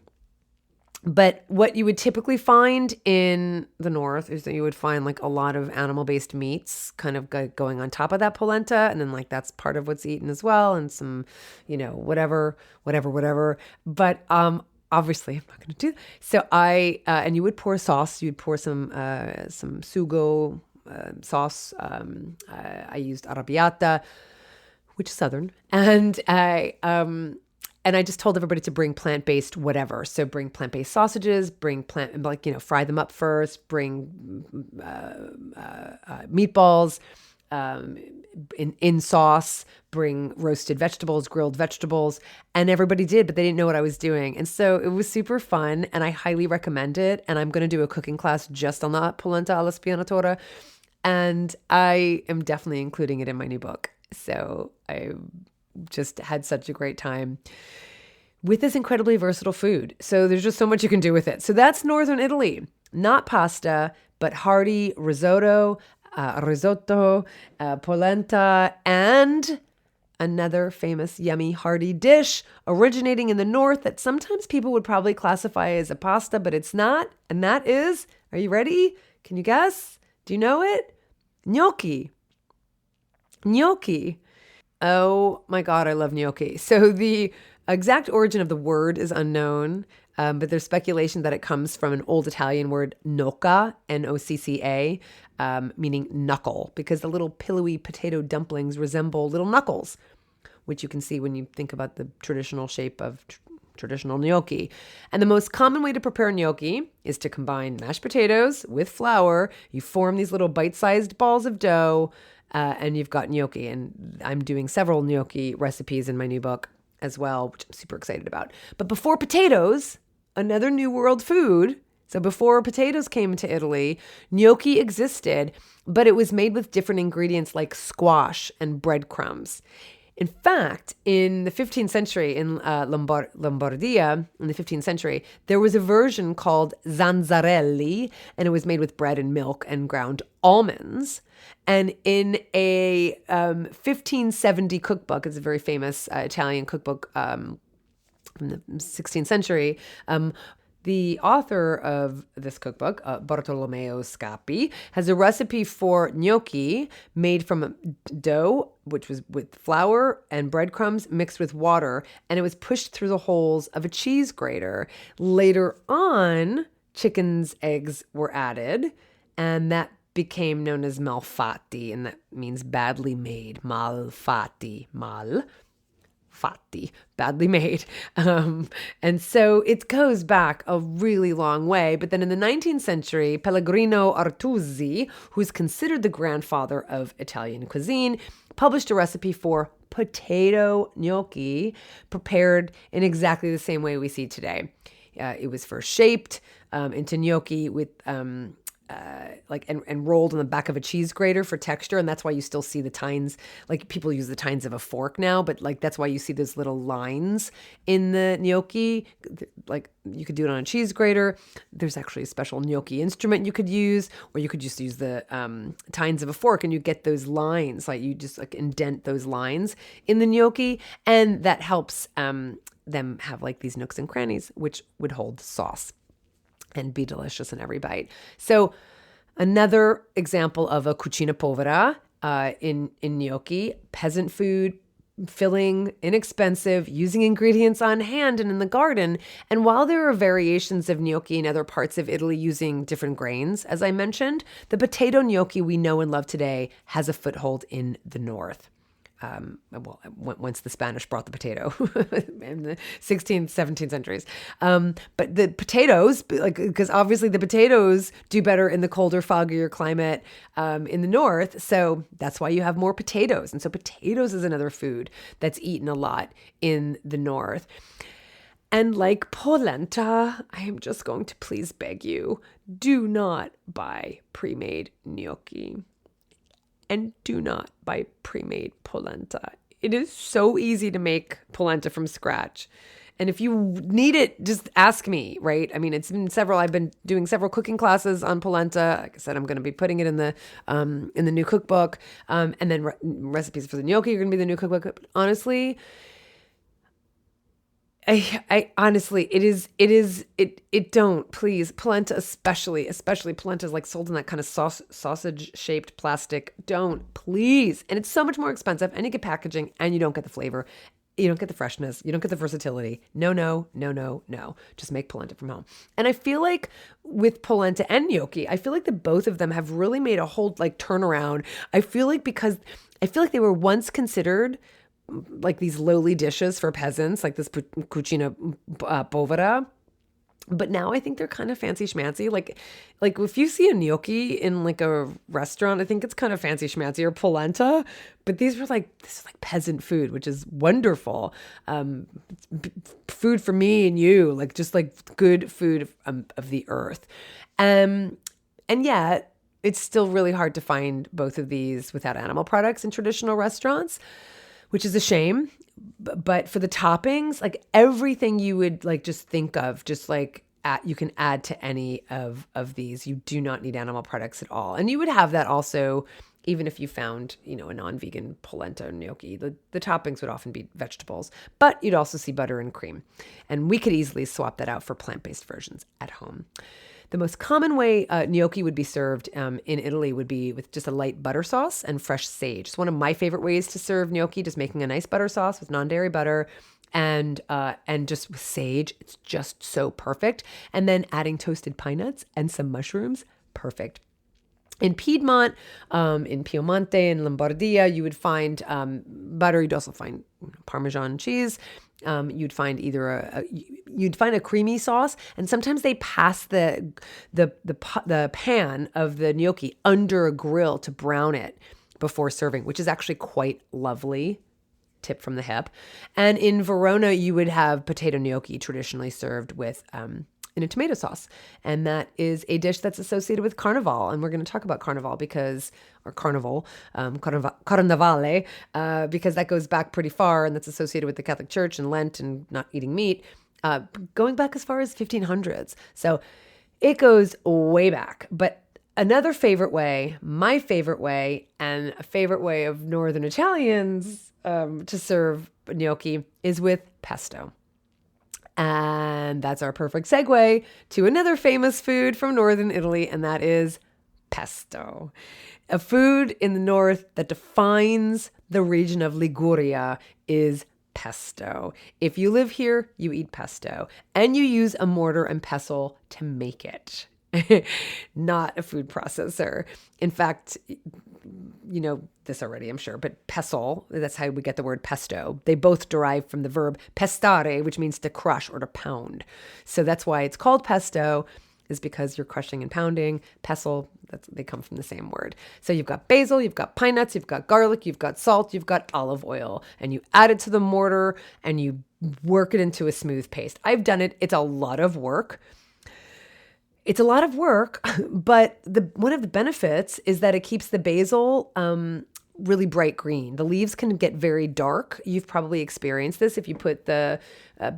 But what you would typically find in the north is that you would find a lot of animal-based meats kind of going on top of that polenta. And then that's part of what's eaten as well. And some, whatever. But obviously, I'm not going to do that. So and you would pour sauce. You'd pour some sugo sauce. I used arrabbiata, which is Southern. And I just told everybody to bring plant-based whatever. So bring plant-based sausages, bring fry them up first, bring meatballs in sauce, bring roasted vegetables, grilled vegetables. And everybody did, but they didn't know what I was doing. And so it was super fun and I highly recommend it. And I'm going to do a cooking class just on the polenta alla spianatura. And I am definitely including it in my new book. So I just had such a great time with this incredibly versatile food. So there's just so much you can do with it. So that's Northern Italy. Not pasta, but hearty risotto, polenta, and another famous, yummy, hearty dish originating in the north that sometimes people would probably classify as a pasta, but it's not. And that is, are you ready? Can you guess? Do you know it? Gnocchi. Gnocchi. Oh my God, I love gnocchi. So the exact origin of the word is unknown, but there's speculation that it comes from an old Italian word, nocca, N-O-C-C-A, meaning knuckle, because the little pillowy potato dumplings resemble little knuckles, which you can see when you think about the traditional shape of traditional gnocchi. And the most common way to prepare gnocchi is to combine mashed potatoes with flour. You form these little bite-sized balls of dough, and you've got gnocchi. And I'm doing several gnocchi recipes in my new book as well, which I'm super excited about. But before potatoes, another New World food. So before potatoes came to Italy, gnocchi existed, but it was made with different ingredients like squash and breadcrumbs. In fact, in the 15th century, in Lombardia, in the 15th century, there was a version called zanzarelli, and it was made with bread and milk and ground almonds. And in a 1570 cookbook, it's a very famous Italian cookbook from the 16th century, the author of this cookbook, Bartolomeo Scappi, has a recipe for gnocchi made from dough, which was with flour and breadcrumbs mixed with water, and it was pushed through the holes of a cheese grater. Later on, chicken's eggs were added, and that became known as malfatti, and that means badly made. Malfatti, fatti, badly made. And so it goes back a really long way. But then in the 19th century, Pellegrino Artusi, who's considered the grandfather of Italian cuisine, published a recipe for potato gnocchi prepared in exactly the same way we see today. It was first shaped into gnocchi with and rolled on the back of a cheese grater for texture. And that's why you still see the tines, like people use the tines of a fork now, but like that's why you see those little lines in the gnocchi. Like you could do it on a cheese grater. There's actually a special gnocchi instrument you could use, or you could just use the tines of a fork and you get those lines, like you just like indent those lines in the gnocchi. And that helps them have like these nooks and crannies, which would hold sauce and be delicious in every bite. So another example of a cucina povera in gnocchi, peasant food, filling, inexpensive, using ingredients on hand and in the garden. And while there are variations of gnocchi in other parts of Italy using different grains, as I mentioned, the potato gnocchi we know and love today has a foothold in the north. Once the Spanish brought the potato in the 16th, 17th centuries. But the potatoes, because obviously the potatoes do better in the colder, foggier climate in the north. So that's why you have more potatoes. And so potatoes is another food that's eaten a lot in the north. And like polenta, I am just going to please beg you, do not buy pre-made gnocchi. And do not buy pre-made polenta. It is so easy to make polenta from scratch. And if you need it, just ask me, right? I mean, I've been doing several cooking classes on polenta. Like I said, I'm going to be putting it in the new cookbook. And then recipes for the gnocchi are going to be the new cookbook. But honestly, I honestly, it don't, please. Polenta especially polenta is like sold in that kind of sausage shaped plastic. Don't, please. And it's so much more expensive, and you get packaging and you don't get the flavor. You don't get the freshness. You don't get the versatility. No. Just make polenta from home. And I feel like with polenta and gnocchi, I feel like that both of them have really made a whole like turnaround. I feel like they were once considered like these lowly dishes for peasants, like this cucina povera. But now I think they're kind of fancy schmancy. Like if you see a gnocchi in like a restaurant, I think it's kind of fancy schmancy, or polenta. But this is like peasant food, which is wonderful. Food for me and you, like just like good food of the earth. And yet it's still really hard to find both of these without animal products in traditional restaurants, which is a shame. But for the toppings, like everything you would like just think of, just like you can add to any of these. You do not need animal products at all. And you would have that also even if you found, a non-vegan polenta or gnocchi. The toppings would often be vegetables, but you'd also see butter and cream. And we could easily swap that out for plant-based versions at home. The most common way gnocchi would be served in Italy would be with just a light butter sauce and fresh sage. It's one of my favorite ways to serve gnocchi, just making a nice butter sauce with non-dairy butter and just with sage. It's just so perfect. And then adding toasted pine nuts and some mushrooms, perfect. In Piedmont, in Piemonte, and Lombardia, you would find butter. You'd also find Parmesan cheese. You'd find you'd find a creamy sauce, and sometimes they pass the pan of the gnocchi under a grill to brown it before serving, which is actually quite lovely. Tip from the hip. And in Verona, you would have potato gnocchi traditionally served with in a tomato sauce. And that is a dish that's associated with Carnival. And we're going to talk about Carnival because that goes back pretty far, and that's associated with the Catholic Church and Lent and not eating meat, going back as far as 1500s. So it goes way back. But another favorite way, my favorite way, and a favorite way of Northern Italians to serve gnocchi is with pesto. And that's our perfect segue to another famous food from Northern Italy, and that is pesto. A food in the north that defines the region of Liguria is pesto. If you live here, you eat pesto, and you use a mortar and pestle to make it. Not a food processor. In fact, you know this already, I'm sure, but pestle, that's how we get the word pesto. They both derive from the verb pestare, which means to crush or to pound. So that's why it's called pesto, is because you're crushing and pounding. Pestle, they come from the same word. So you've got basil, you've got pine nuts, you've got garlic, you've got salt, you've got olive oil, and you add it to the mortar and you work it into a smooth paste. I've done it. It's a lot of work. It's a lot of work, but one of the benefits is that it keeps the basil really bright green. The leaves can get very dark. You've probably experienced this if you put the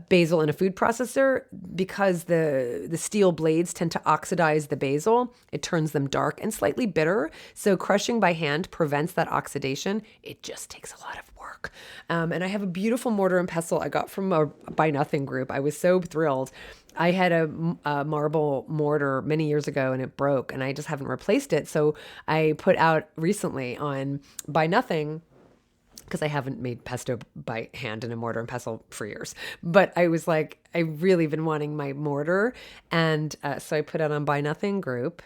basil in a food processor, because the steel blades tend to oxidize the basil. It turns them dark and slightly bitter. So crushing by hand prevents that oxidation. It just takes a lot of work. And I have a beautiful mortar and pestle I got from a Buy Nothing group. I was so thrilled. I had a marble mortar many years ago and it broke, and I just haven't replaced it. So I put out recently on Buy Nothing, because I haven't made pesto by hand in a mortar and pestle for years. But I was like, I really been wanting my mortar. And so I put it on Buy Nothing group.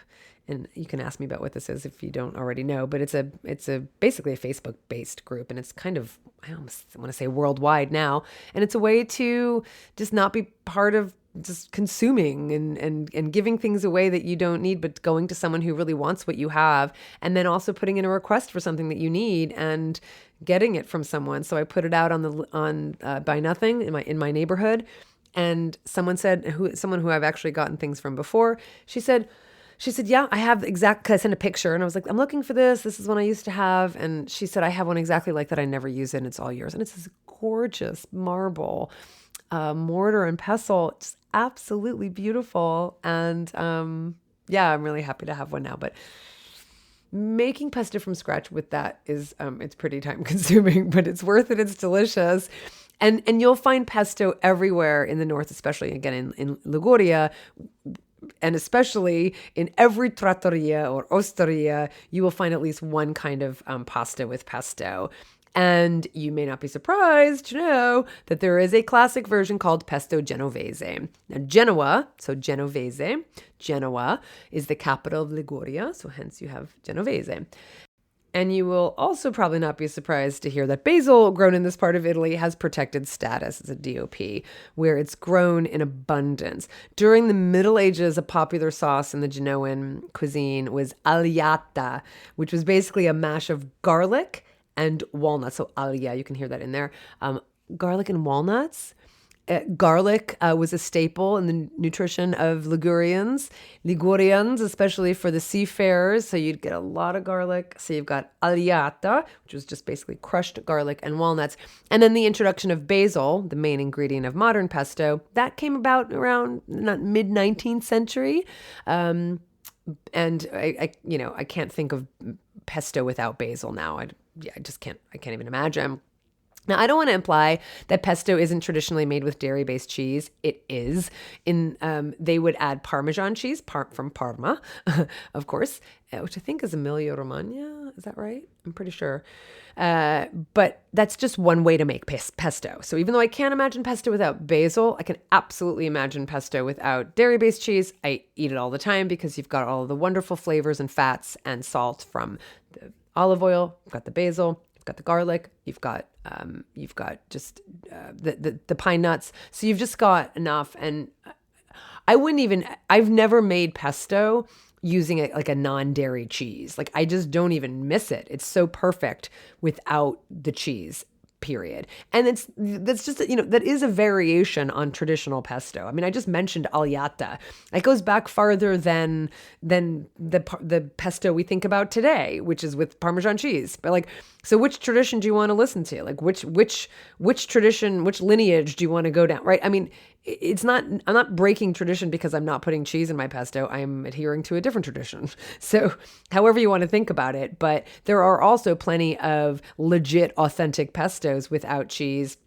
And you can ask me about what this is if you don't already know, but it's basically a Facebook based group, and it's kind of, I almost want to say worldwide now. And it's a way to just not be part of just consuming and giving things away that you don't need, but going to someone who really wants what you have, and then also putting in a request for something that you need and getting it from someone. So I put it out on Buy Nothing in my neighborhood, and someone who I've actually gotten things from before, she said, yeah, I have cause I sent a picture and I was like, I'm looking for this. This is one I used to have. And she said, I have one exactly like that. I never use it, and it's all yours. And it's this gorgeous marble mortar and pestle. It's absolutely beautiful. And yeah, I'm really happy to have one now. But making pesto from scratch with that is, it's pretty time consuming, but it's worth it. It's delicious. And you'll find pesto everywhere in the north, especially again in Liguria. And especially in every trattoria or osteria, you will find at least one kind of pasta with pesto. And you may not be surprised to know that there is a classic version called pesto genovese. Now, Genoa is the capital of Liguria, so hence you have Genovese. And you will also probably not be surprised to hear that basil grown in this part of Italy has protected status as a DOP, where it's grown in abundance. During the Middle Ages, a popular sauce in the Genoan cuisine was agliata, which was basically a mash of garlic and walnuts. So aglia, you can hear that in there. Garlic and walnuts. Garlic was a staple in the nutrition of Ligurians, especially for the seafarers. So you'd get a lot of garlic. So you've got agliata, which was just basically crushed garlic and walnuts. And then the introduction of basil, the main ingredient of modern pesto, that came about around mid-19th century. And I can't think of pesto without basil now. I can't even imagine. Now, I don't want to imply that pesto isn't traditionally made with dairy-based cheese. It is. They would add Parmesan cheese from Parma, of course, which I think is Emilia-Romagna. Is that right? I'm pretty sure. But that's just one way to make pesto. So even though I can't imagine pesto without basil, I can absolutely imagine pesto without dairy-based cheese. I eat it all the time because you've got all of the wonderful flavors and fats and salt from the olive oil. You've got the basil. You've got the garlic, you've got just the pine nuts. So you've just got enough. And I've never made pesto using it like a non-dairy cheese. Like I just don't even miss it. It's so perfect without the cheese, period. And that's just, that is a variation on traditional pesto. I mean, I just mentioned agliata. It goes back farther than the pesto we think about today, which is with Parmesan cheese. But so which tradition do you want to listen to? Like which tradition, which lineage do you want to go down? Right? I mean, I'm not breaking tradition because I'm not putting cheese in my pesto. I'm adhering to a different tradition. So however you want to think about it, but there are also plenty of legit authentic pestos without cheese,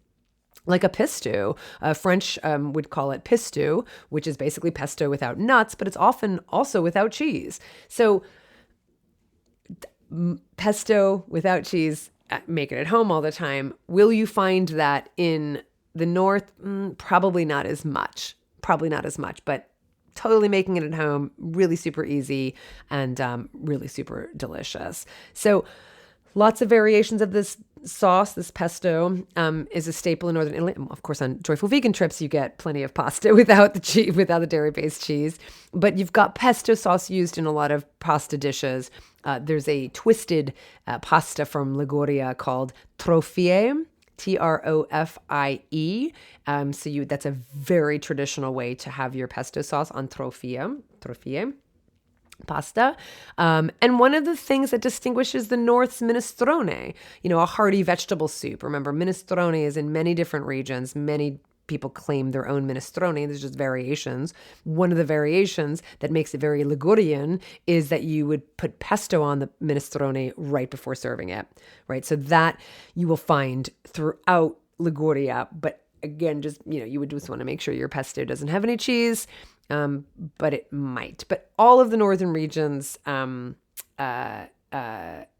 like a pistou. French would call it pistou, which is basically pesto without nuts, but it's often also without cheese. So pesto without cheese, make it at home all the time. Will you find that in the north? Probably not as much, but totally making it at home, really super easy and really super delicious. So lots of variations of this sauce. This pesto is a staple in northern Italy. Of course, on Joyful Vegan trips, you get plenty of pasta without the dairy-based cheese. But you've got pesto sauce used in a lot of pasta dishes. There's a twisted pasta from Liguria called trofie. Trofie. That's a very traditional way to have your pesto sauce on trofie. atrofie pasta. And one of the things that distinguishes the North's minestrone, a hearty vegetable soup. Remember, minestrone is in many different regions. Many people claim their own minestrone. There's just variations. One of the variations that makes it very Ligurian is that you would put pesto on the minestrone right before serving it, right? So that you will find throughout Liguria. But again, just, you would just want to make sure your pesto doesn't have any cheese, but it might. But all of the northern regions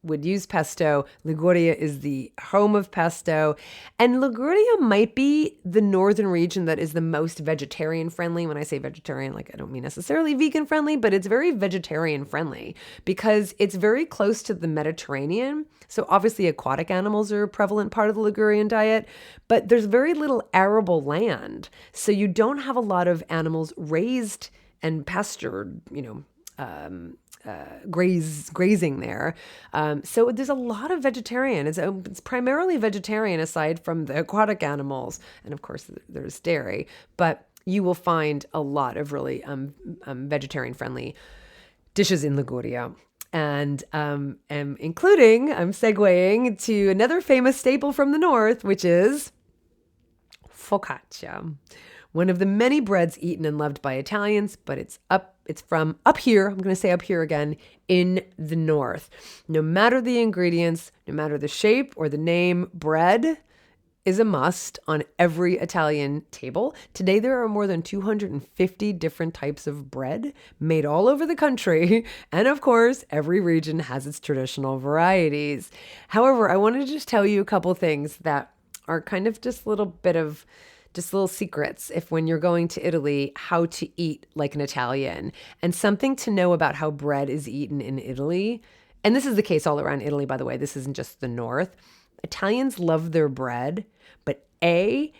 would use pesto. Liguria is the home of pesto. And Liguria might be the northern region that is the most vegetarian friendly. When I say vegetarian, I don't mean necessarily vegan friendly, but it's very vegetarian friendly because it's very close to the Mediterranean. So obviously aquatic animals are a prevalent part of the Ligurian diet, but there's very little arable land. So you don't have a lot of animals raised and pastured, grazing there. So there's a lot of vegetarian. It's primarily vegetarian aside from the aquatic animals. And of course, there's dairy. But you will find a lot of really vegetarian-friendly dishes in Liguria. And including, I'm segueing to another famous staple from the north, which is focaccia. One of the many breads eaten and loved by Italians, but it's from up here, I'm going to say up here again, in the north. No matter the ingredients, no matter the shape or the name, bread is a must on every Italian table. Today, there are more than 250 different types of bread made all over the country. And of course, every region has its traditional varieties. However, I wanted to just tell you a couple things that are kind of just little secrets if when you're going to Italy, how to eat like an Italian, and something to know about how bread is eaten in Italy. And this is the case all around Italy, by the way. This isn't just the north. Italians love their bread, but they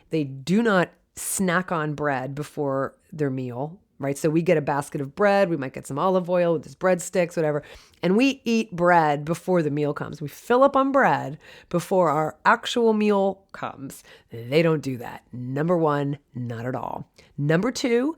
do not snack on bread before their meal, right? So we get a basket of bread, we might get some olive oil with this breadsticks, whatever, and we eat bread before the meal comes. We fill up on bread before our actual meal comes. They don't do that. Number one, not at all. Number two,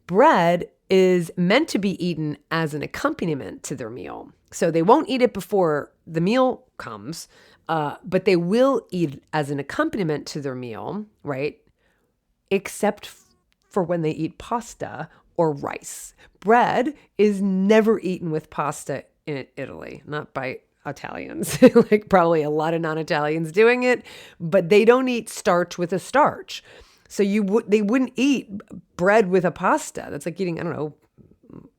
bread is meant to be eaten as an accompaniment to their meal. So they won't eat it before the meal comes, but they will eat it as an accompaniment to their meal, right? Except for when they eat pasta or rice. Bread is never eaten with pasta in Italy, not by Italians. Probably a lot of non-Italians doing it, but they don't eat starch with a starch. So they wouldn't eat bread with a pasta. That's like eating, I don't know.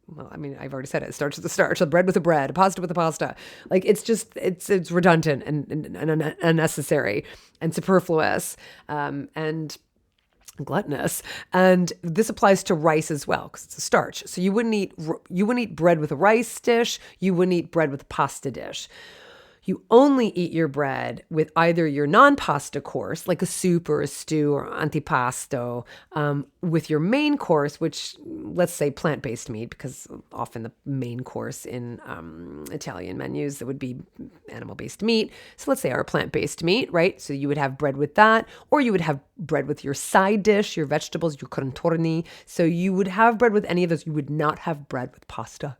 Well, I mean, I've already said it. Starch with a starch, a bread with a bread, a pasta with a pasta. It's redundant and unnecessary and superfluous and gluttonous. And this applies to rice as well because it's a starch. So you wouldn't eat bread with a rice dish. You wouldn't eat bread with a pasta dish. You only eat your bread with either your non-pasta course, like a soup or a stew or antipasto, with your main course, which let's say plant-based meat, because often the main course in Italian menus, that would be animal-based meat. So let's say our plant-based meat, right? So you would have bread with that, or you would have bread with your side dish, your vegetables, your contorni. So you would have bread with any of those. You would not have bread with pasta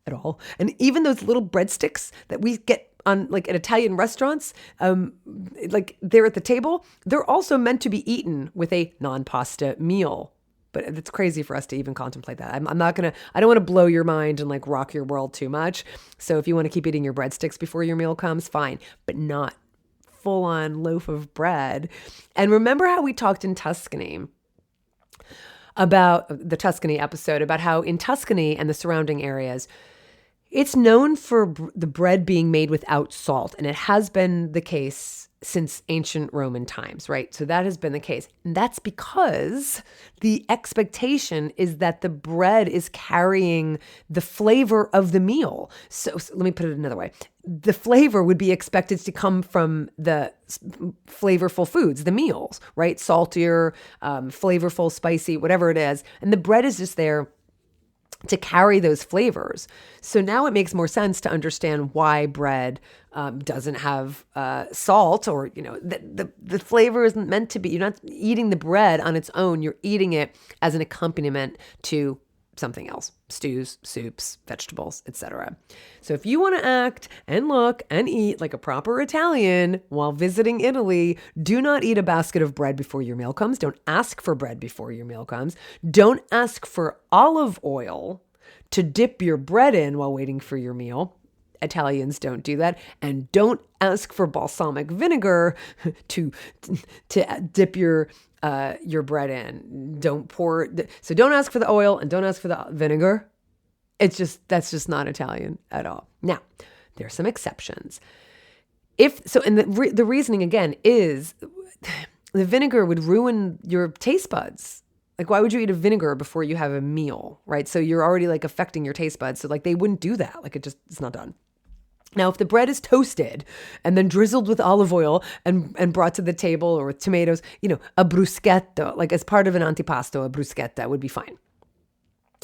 at all. And even those little breadsticks that we get on at Italian restaurants, they're at the table, they're also meant to be eaten with a non-pasta meal. But it's crazy for us to even contemplate that. I don't want to blow your mind and rock your world too much. So if you want to keep eating your breadsticks before your meal comes, fine, but not full on loaf of bread. And remember how we talked in Tuscany about the Tuscany episode about how in Tuscany and the surrounding areas, it's known for the bread being made without salt, and it has been the case since ancient Roman times, right? So that has been the case. And that's because the expectation is that the bread is carrying the flavor of the meal. So let me put it another way. The flavor would be expected to come from the flavorful foods, the meals, right? Saltier, flavorful, spicy, whatever it is. And the bread is just there to carry those flavors. So now it makes more sense to understand why bread doesn't have salt, or, the flavor isn't meant to be, you're not eating the bread on its own, you're eating it as an accompaniment to something else: stews, soups, vegetables, etc. So if you want to act and look and eat like a proper Italian while visiting Italy, do not eat a basket of bread before your meal comes. Don't ask for bread before your meal comes. Don't ask for olive oil to dip your bread in while waiting for your meal. Italians don't do that. And don't ask for balsamic vinegar to dip your bread in. Don't ask for the oil and don't ask for the vinegar. That's just not Italian at all. Now, there are some exceptions. And the reasoning again is the vinegar would ruin your taste buds. Like, why would you eat a vinegar before you have a meal, right? So you're already like affecting your taste buds. So like they wouldn't do that. Like it's not done. Now, if the bread is toasted and then drizzled with olive oil and brought to the table, or with tomatoes, a bruschetta, like as part of an antipasto, a bruschetta would be fine.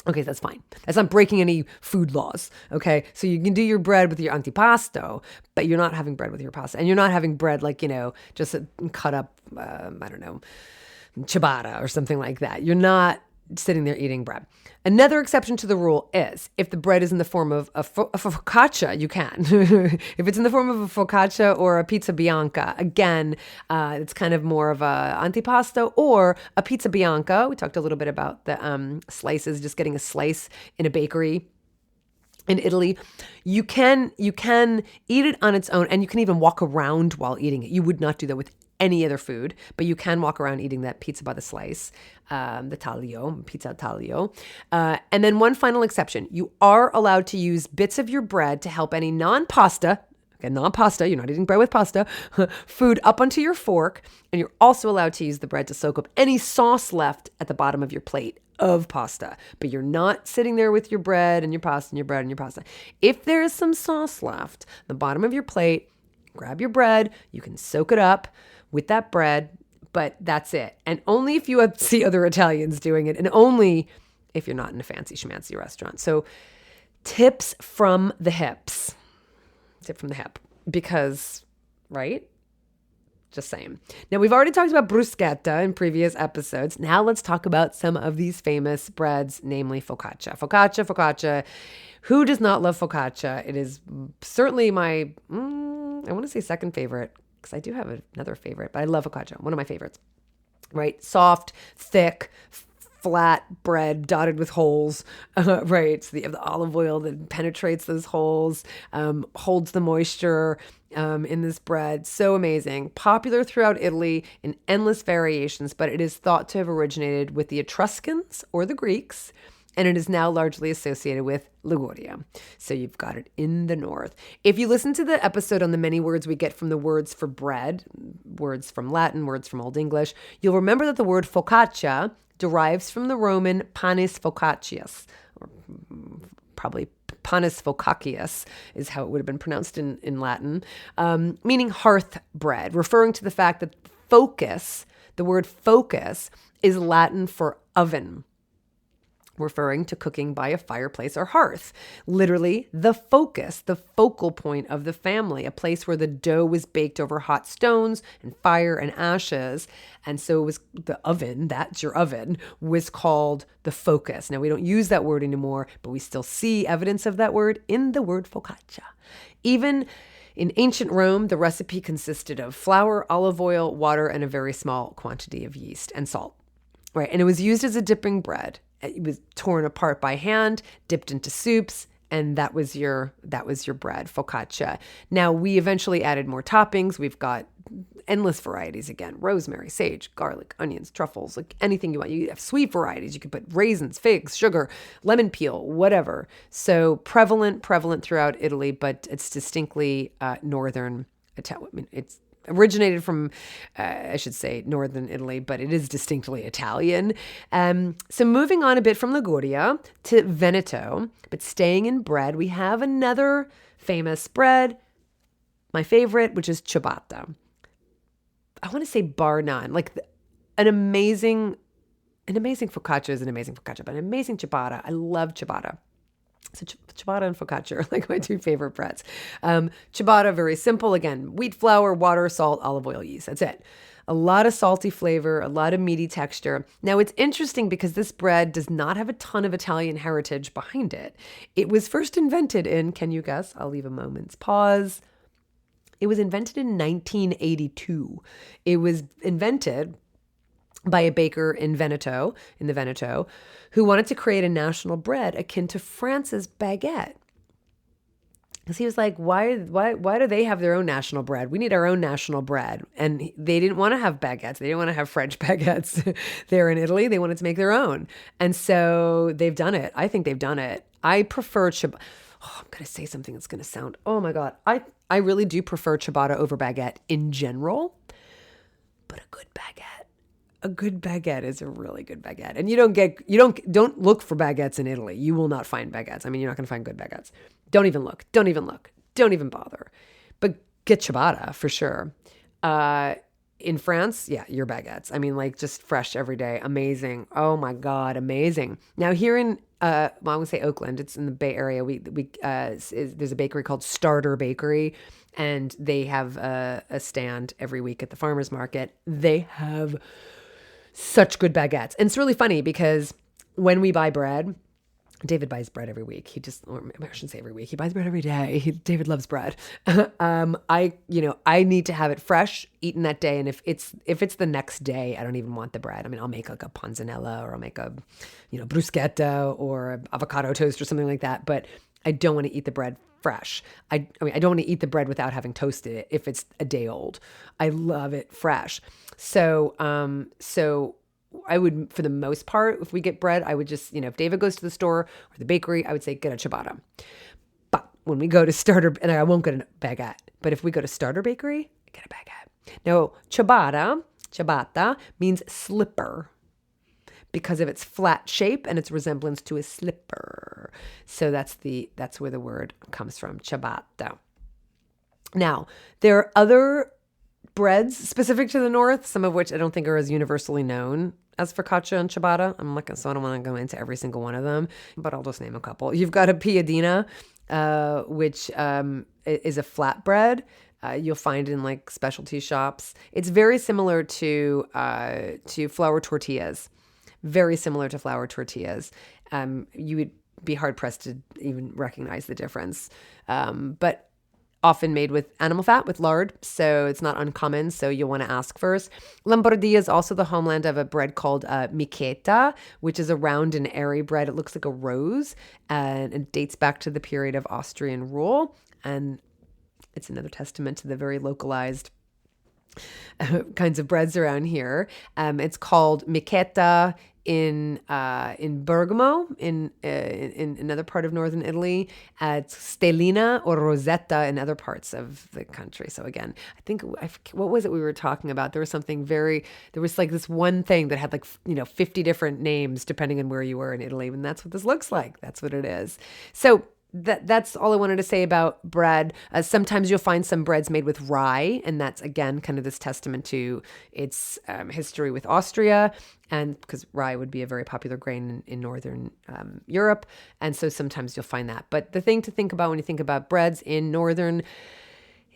Okay, that's fine. That's not breaking any food laws. Okay, so you can do your bread with your antipasto, but you're not having bread with your pasta. And you're not having bread like, just cut up, ciabatta or something like that. You're not sitting there eating bread. Another exception to the rule is if the bread is in the form of a focaccia, you can. If it's in the form of a focaccia or a pizza bianca, again, it's kind of more of a antipasto, or a pizza bianca. We talked a little bit about the slices, just getting a slice in a bakery in Italy. You can eat it on its own, and you can even walk around while eating it. You would not do that with any other food, but you can walk around eating that pizza by the slice, the taglio, pizza taglio. And then one final exception: you are allowed to use bits of your bread to help any non-pasta, you're not eating bread with pasta, food up onto your fork, and you're also allowed to use the bread to soak up any sauce left at the bottom of your plate of pasta. But you're not sitting there with your bread and your pasta and your bread and your pasta. If there is some sauce left at the bottom of your plate, grab your bread, you can soak it up with that bread, but that's it. And only if you see other Italians doing it, and only if you're not in a fancy schmancy restaurant. So tips from the hips. Tip from the hip. Because, right? Just saying. Now, we've already talked about bruschetta in previous episodes. Now let's talk about some of these famous breads, namely focaccia. Focaccia. Who does not love focaccia? It is certainly my, I want to say second favorite, because I do have another favorite, but I love focaccia. One of my favorites, right? Soft, thick, flat bread dotted with holes, right? So you have the olive oil that penetrates those holes, holds the moisture in this bread. So amazing. Popular throughout Italy in endless variations, but it is thought to have originated with the Etruscans or the Greeks, and it is now largely associated with Liguria. So you've got it in the north. If you listen to the episode on the many words we get from the words for bread, words from Latin, words from Old English, you'll remember that the word focaccia derives from the Roman panis focaccius, or probably panis focaccius is how it would have been pronounced in Latin, meaning hearth bread, referring to the fact that the word focus is Latin for oven, referring to cooking by a fireplace or hearth. Literally, the focus, the focal point of the family, a place where the dough was baked over hot stones and fire and ashes. And so it was the oven, that's your oven, was called the focus. Now, we don't use that word anymore, but we still see evidence of that word in the word focaccia. Even in ancient Rome, the recipe consisted of flour, olive oil, water, and a very small quantity of yeast and salt. Right, and it was used as a dipping bread. It was torn apart by hand, dipped into soups, and that was your bread, focaccia. Now, we eventually added more toppings. We've got endless varieties again: rosemary, sage, garlic, onions, truffles, like anything you want. You have sweet varieties. You can put raisins, figs, sugar, lemon peel, whatever. So prevalent throughout Italy, but it's distinctly northern Italian. I mean, it's originated from, I should say, northern Italy, but it is distinctly Italian. So moving on a bit from Liguria to Veneto, but staying in bread, we have another famous bread, my favorite, which is ciabatta. I want to say bar none. Like an amazing focaccia is an amazing focaccia, but an amazing ciabatta. I love ciabatta. So ciabatta and focaccia are like my two favorite breads. Ciabatta, very simple. Again, wheat flour, water, salt, olive oil, yeast. That's it. A lot of salty flavor, a lot of meaty texture. Now, it's interesting because this bread does not have a ton of Italian heritage behind it. It was first invented in, can you guess? I'll leave a moment's pause. It was invented in 1982. It was invented by a baker in the Veneto, who wanted to create a national bread akin to France's baguette. Because he was like, why do they have their own national bread? We need our own national bread. And they didn't want to have baguettes. They didn't want to have French baguettes. They're in Italy. They wanted to make their own. And so they've done it. I think they've done it. I prefer ciabatta. Oh, I'm going to say something that's going to sound, oh my God. I really do prefer ciabatta over baguette in general. But a good baguette is a really good baguette. And don't look for baguettes in Italy. You will not find baguettes. I mean, you're not going to find good baguettes. Don't even look. Don't even bother. But get ciabatta for sure. In France, yeah, your baguettes. I mean, like just fresh every day. Amazing. Oh my God, amazing. Now here in, I would say Oakland, it's in the Bay Area. There's a bakery called Starter Bakery, and they have a stand every week at the farmer's market. They have such good baguettes. And it's really funny because when we buy bread, David buys bread every week. Or I shouldn't say every week. He buys bread every day. David loves bread. I need to have it fresh, eaten that day. And if it's the next day, I don't even want the bread. I mean, I'll make like a panzanella, or I'll make a, bruschetta or avocado toast or something like that. But I don't want to eat the bread fresh. I don't want to eat the bread without having toasted it if it's a day old. I love it fresh. So I would, for the most part, if we get bread, I would just, if David goes to the store or the bakery, I would say, get a ciabatta. But when we go to Starter, and I won't get a baguette, but if we go to Starter Bakery, get a baguette. Now, ciabatta means slipper because of its flat shape and its resemblance to a slipper. So that's where the word comes from, ciabatta. Now, there are other breads specific to the North, some of which I don't think are as universally known as focaccia and ciabatta. So I don't want to go into every single one of them, but I'll just name a couple. You've got a piadina, which is a flatbread. You'll find in like specialty shops. It's very similar to flour tortillas. Very similar to flour tortillas. You would be hard pressed to even recognize the difference. But often made with animal fat, with lard, so it's not uncommon, so you'll want to ask first. Lombardia is also the homeland of a bread called michetta, which is a round and airy bread. It looks like a rose, and it dates back to the period of Austrian rule, and it's another testament to the very localized kinds of breads around here. It's called michetta in Bergamo, in another part of northern Italy. It's stellina or rosetta in other parts of the country. So again, what was it we were talking about? There was like this one thing that had like 50 different names depending on where you were in Italy, and that's what this looks like. That's what it is. So that's all I wanted to say about bread. Sometimes you'll find some breads made with rye, and that's, again, kind of this testament to its history with Austria, and because rye would be a very popular grain in northern Europe, and so sometimes you'll find that. But the thing to think about when you think about breads in northern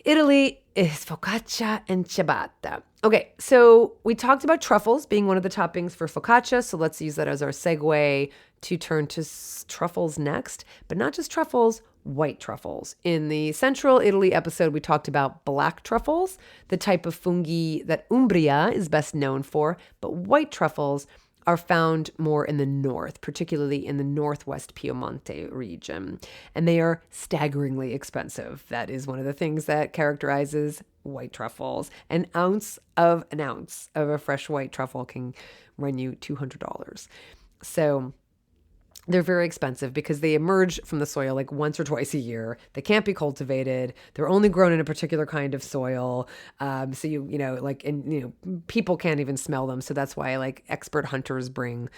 Italy is focaccia and ciabatta. Okay, so we talked about truffles being one of the toppings for focaccia, so let's use that as our segue to turn to truffles next, but not just truffles, white truffles. In the Central Italy episode, we talked about black truffles, the type of fungi that Umbria is best known for, but white truffles are found more in the north, particularly in the northwest Piemonte region, and they are staggeringly expensive. That is one of the things that characterizes white truffles. An ounce of a fresh white truffle can run you $200. So they're very expensive because they emerge from the soil like once or twice a year. They can't be cultivated. They're only grown in a particular kind of soil. So people can't even smell them. So that's why like expert hunters bring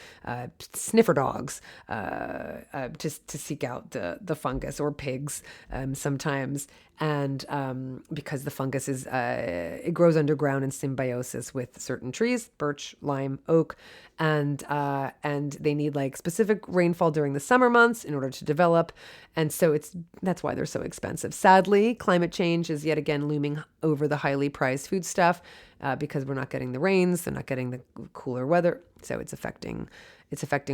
sniffer dogs to seek out the fungus, or pigs sometimes. And because the fungus it grows underground in symbiosis with certain trees, birch, lime, oak, and they need like specific rainfall during the summer months in order to develop. And so that's why they're so expensive. Sadly, climate change is yet again looming over the highly prized foodstuff because we're not getting the rains, they're not getting the cooler weather, so it's affecting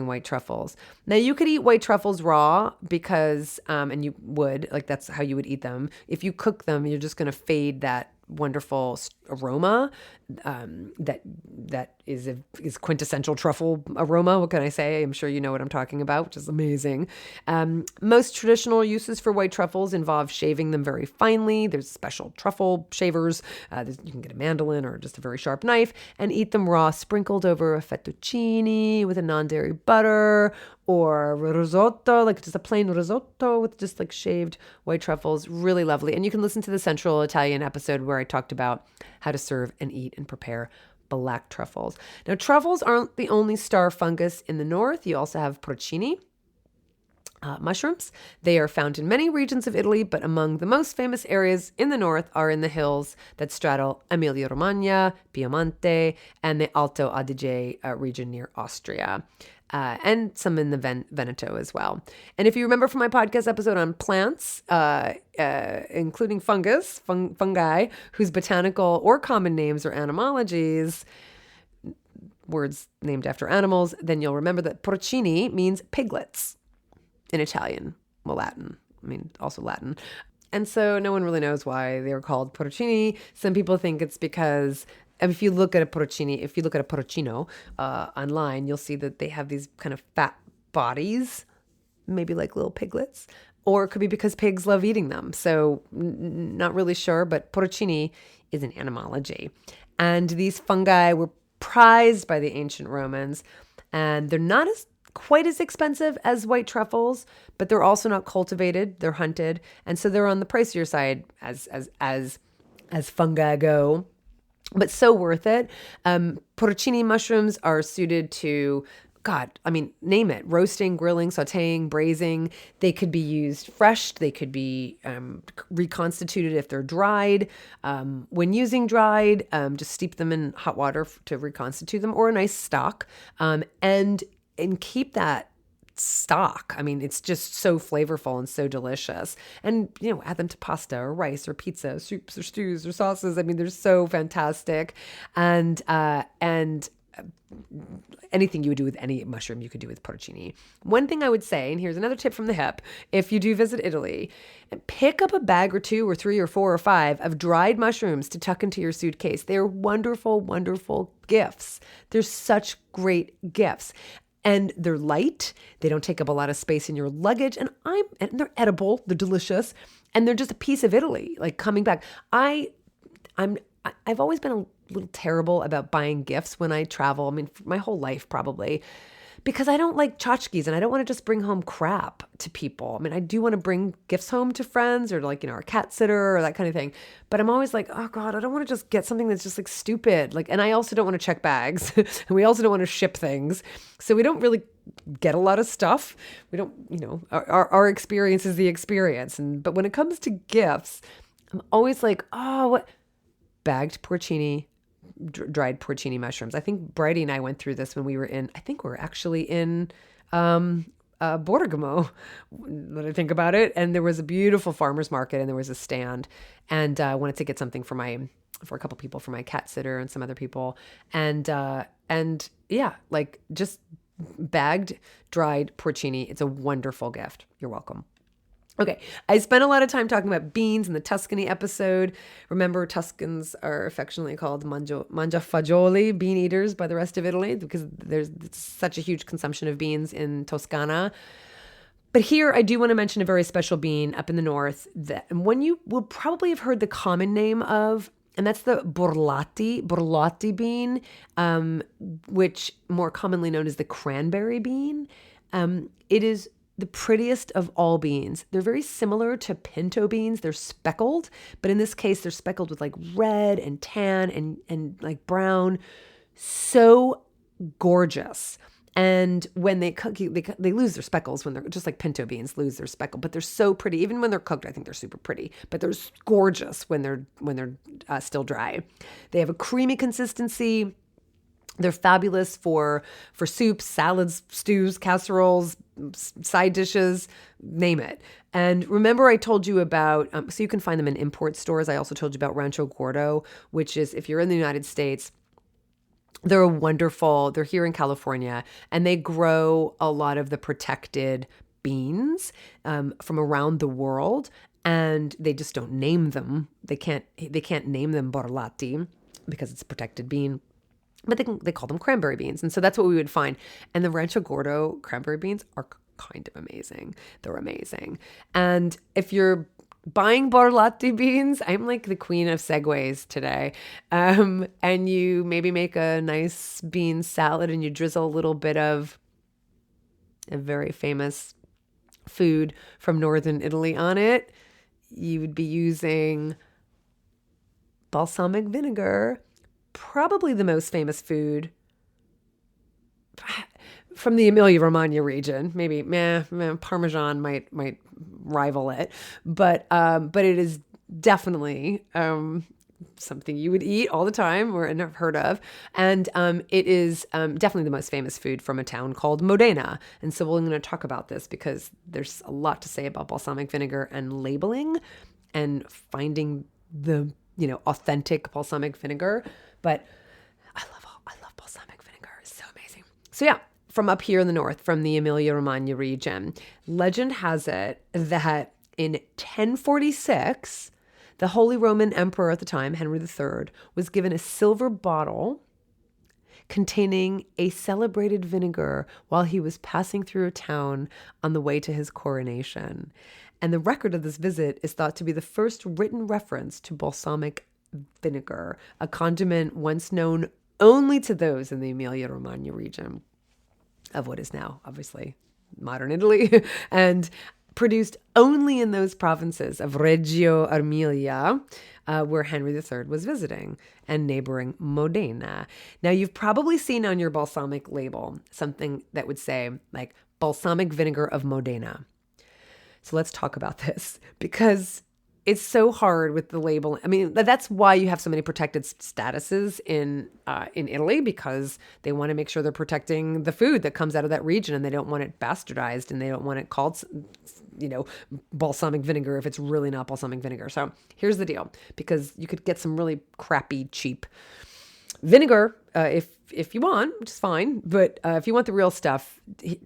white truffles. Now you could eat white truffles raw because, and you would, like that's how you would eat them. If you cook them, you're just going to fade that wonderful aroma that is quintessential truffle aroma. What can I say? I'm sure you know what I'm talking about, which is amazing. Most traditional uses for white truffles involve shaving them very finely. There's special truffle shavers. You can get a mandolin or just a very sharp knife and eat them raw, sprinkled over a fettuccine with a non-dairy butter, or risotto, like just a plain risotto with just like shaved white truffles. Really lovely. And you can listen to the Central Italian episode where I talked about how to serve and eat and prepare black truffles. Now, truffles aren't the only star fungus in the north. You also have porcini mushrooms. They are found in many regions of Italy, but among the most famous areas in the north are in the hills that straddle Emilia-Romagna, Piemonte, and the Alto Adige region near Austria. And some in the Veneto as well. And if you remember from my podcast episode on plants, including fungi, whose botanical or common names are animalogies, words named after animals, then you'll remember that porcini means piglets in Italian, well, Latin. I mean, also Latin. And so no one really knows why they're called porcini. Some people think it's because if you look at a porcino online, you'll see that they have these kind of fat bodies, maybe like little piglets, or it could be because pigs love eating them. So not really sure, but porcini is an animalogy. And these fungi were prized by the ancient Romans, and they're not quite as expensive as white truffles, but they're also not cultivated, they're hunted, and so they're on the pricier side as fungi go. But so worth it. Porcini mushrooms are suited to, name it, roasting, grilling, sauteing, braising. They could be used fresh. They could be reconstituted if they're dried. When using dried, just steep them in hot water to reconstitute them, or a nice stock, and keep that stock. I mean, it's just so flavorful and so delicious. And, add them to pasta or rice or pizza, soups or stews or sauces. I mean, they're so fantastic. And anything you would do with any mushroom, you could do with porcini. One thing I would say, and here's another tip from the hip, if you do visit Italy, pick up a bag or 2 or 3 or 4 or 5 of dried mushrooms to tuck into your suitcase. They're wonderful, wonderful gifts. They're such great gifts. And they're light. They don't take up a lot of space in your luggage. And they're edible. They're delicious. And they're just a piece of Italy, like coming back. I've always been a little terrible about buying gifts when I travel. I mean, my whole life probably. Because I don't like tchotchkes and I don't want to just bring home crap to people. I mean, I do want to bring gifts home to friends or like, our cat sitter or that kind of thing. But I'm always like, oh God, I don't want to just get something that's just like stupid. Like, and I also don't want to check bags and we also don't want to ship things. So we don't really get a lot of stuff. We don't, our experience is the experience. But when it comes to gifts, I'm always like, oh, what? Bagged porcini, dried porcini mushrooms. I think Bridie and I went through this when we were actually in Borgamo, when I think about it. And there was a beautiful farmer's market and there was a stand. And I wanted to get something for a couple people, for my cat sitter and some other people. And yeah, like just bagged, dried porcini. It's a wonderful gift. You're welcome. Okay, I spent a lot of time talking about beans in the Tuscany episode. Remember, Tuscans are affectionately called mangia fagioli, bean eaters by the rest of Italy, because there's such a huge consumption of beans in Toscana. But here, I do want to mention a very special bean up in the north that one you will probably have heard the common name of, and that's the borlotti bean, which more commonly known as the cranberry bean. It is the prettiest of all beans. They're very similar to pinto beans. They're speckled, but in this case, they're speckled with like red and tan and like brown. So gorgeous. And when they cook, they lose their speckles when they're just like pinto beans lose their speckle, but they're so pretty. Even when they're cooked, I think they're super pretty, but they're gorgeous when they're still dry. They have a creamy consistency. They're fabulous for soups, salads, stews, casseroles, side dishes, name it. And remember I told you about, so you can find them in import stores. I also told you about Rancho Gordo, which is, if you're in the United States, they're here in California, and they grow a lot of the protected beans from around the world, and they just don't name them. They can't name them borlati because it's a protected bean. But they call them cranberry beans. And so that's what we would find. And the Rancho Gordo cranberry beans are kind of amazing. They're amazing. And if you're buying borlati beans, I'm like the queen of segues today. And you maybe make a nice bean salad and you drizzle a little bit of a very famous food from northern Italy on it. You would be using balsamic vinegar, probably the most famous food from the Emilia-Romagna region. Maybe Parmesan might rival it, but it is definitely something you would eat all the time or have heard of, and it is definitely the most famous food from a town called Modena. And so we're going to talk about this because there's a lot to say about balsamic vinegar and labeling and finding the authentic balsamic vinegar. But I love balsamic vinegar. It's so amazing. So yeah, from up here in the north, from the Emilia-Romagna region, legend has it that in 1046, the Holy Roman Emperor at the time, Henry III, was given a silver bottle containing a celebrated vinegar while he was passing through a town on the way to his coronation. And the record of this visit is thought to be the first written reference to balsamic vinegar, a condiment once known only to those in the Emilia-Romagna region of what is now obviously modern Italy, and produced only in those provinces of Reggio Emilia, where Henry III was visiting, and neighboring Modena. Now, you've probably seen on your balsamic label something that would say like balsamic vinegar of Modena. So let's talk about this, because it's so hard with the label. I mean, that's why you have so many protected statuses in Italy, because they want to make sure they're protecting the food that comes out of that region, and they don't want it bastardized, and they don't want it called, balsamic vinegar if it's really not balsamic vinegar. So here's the deal, because you could get some really crappy, cheap vinegar if you want, which is fine. But if you want the real stuff,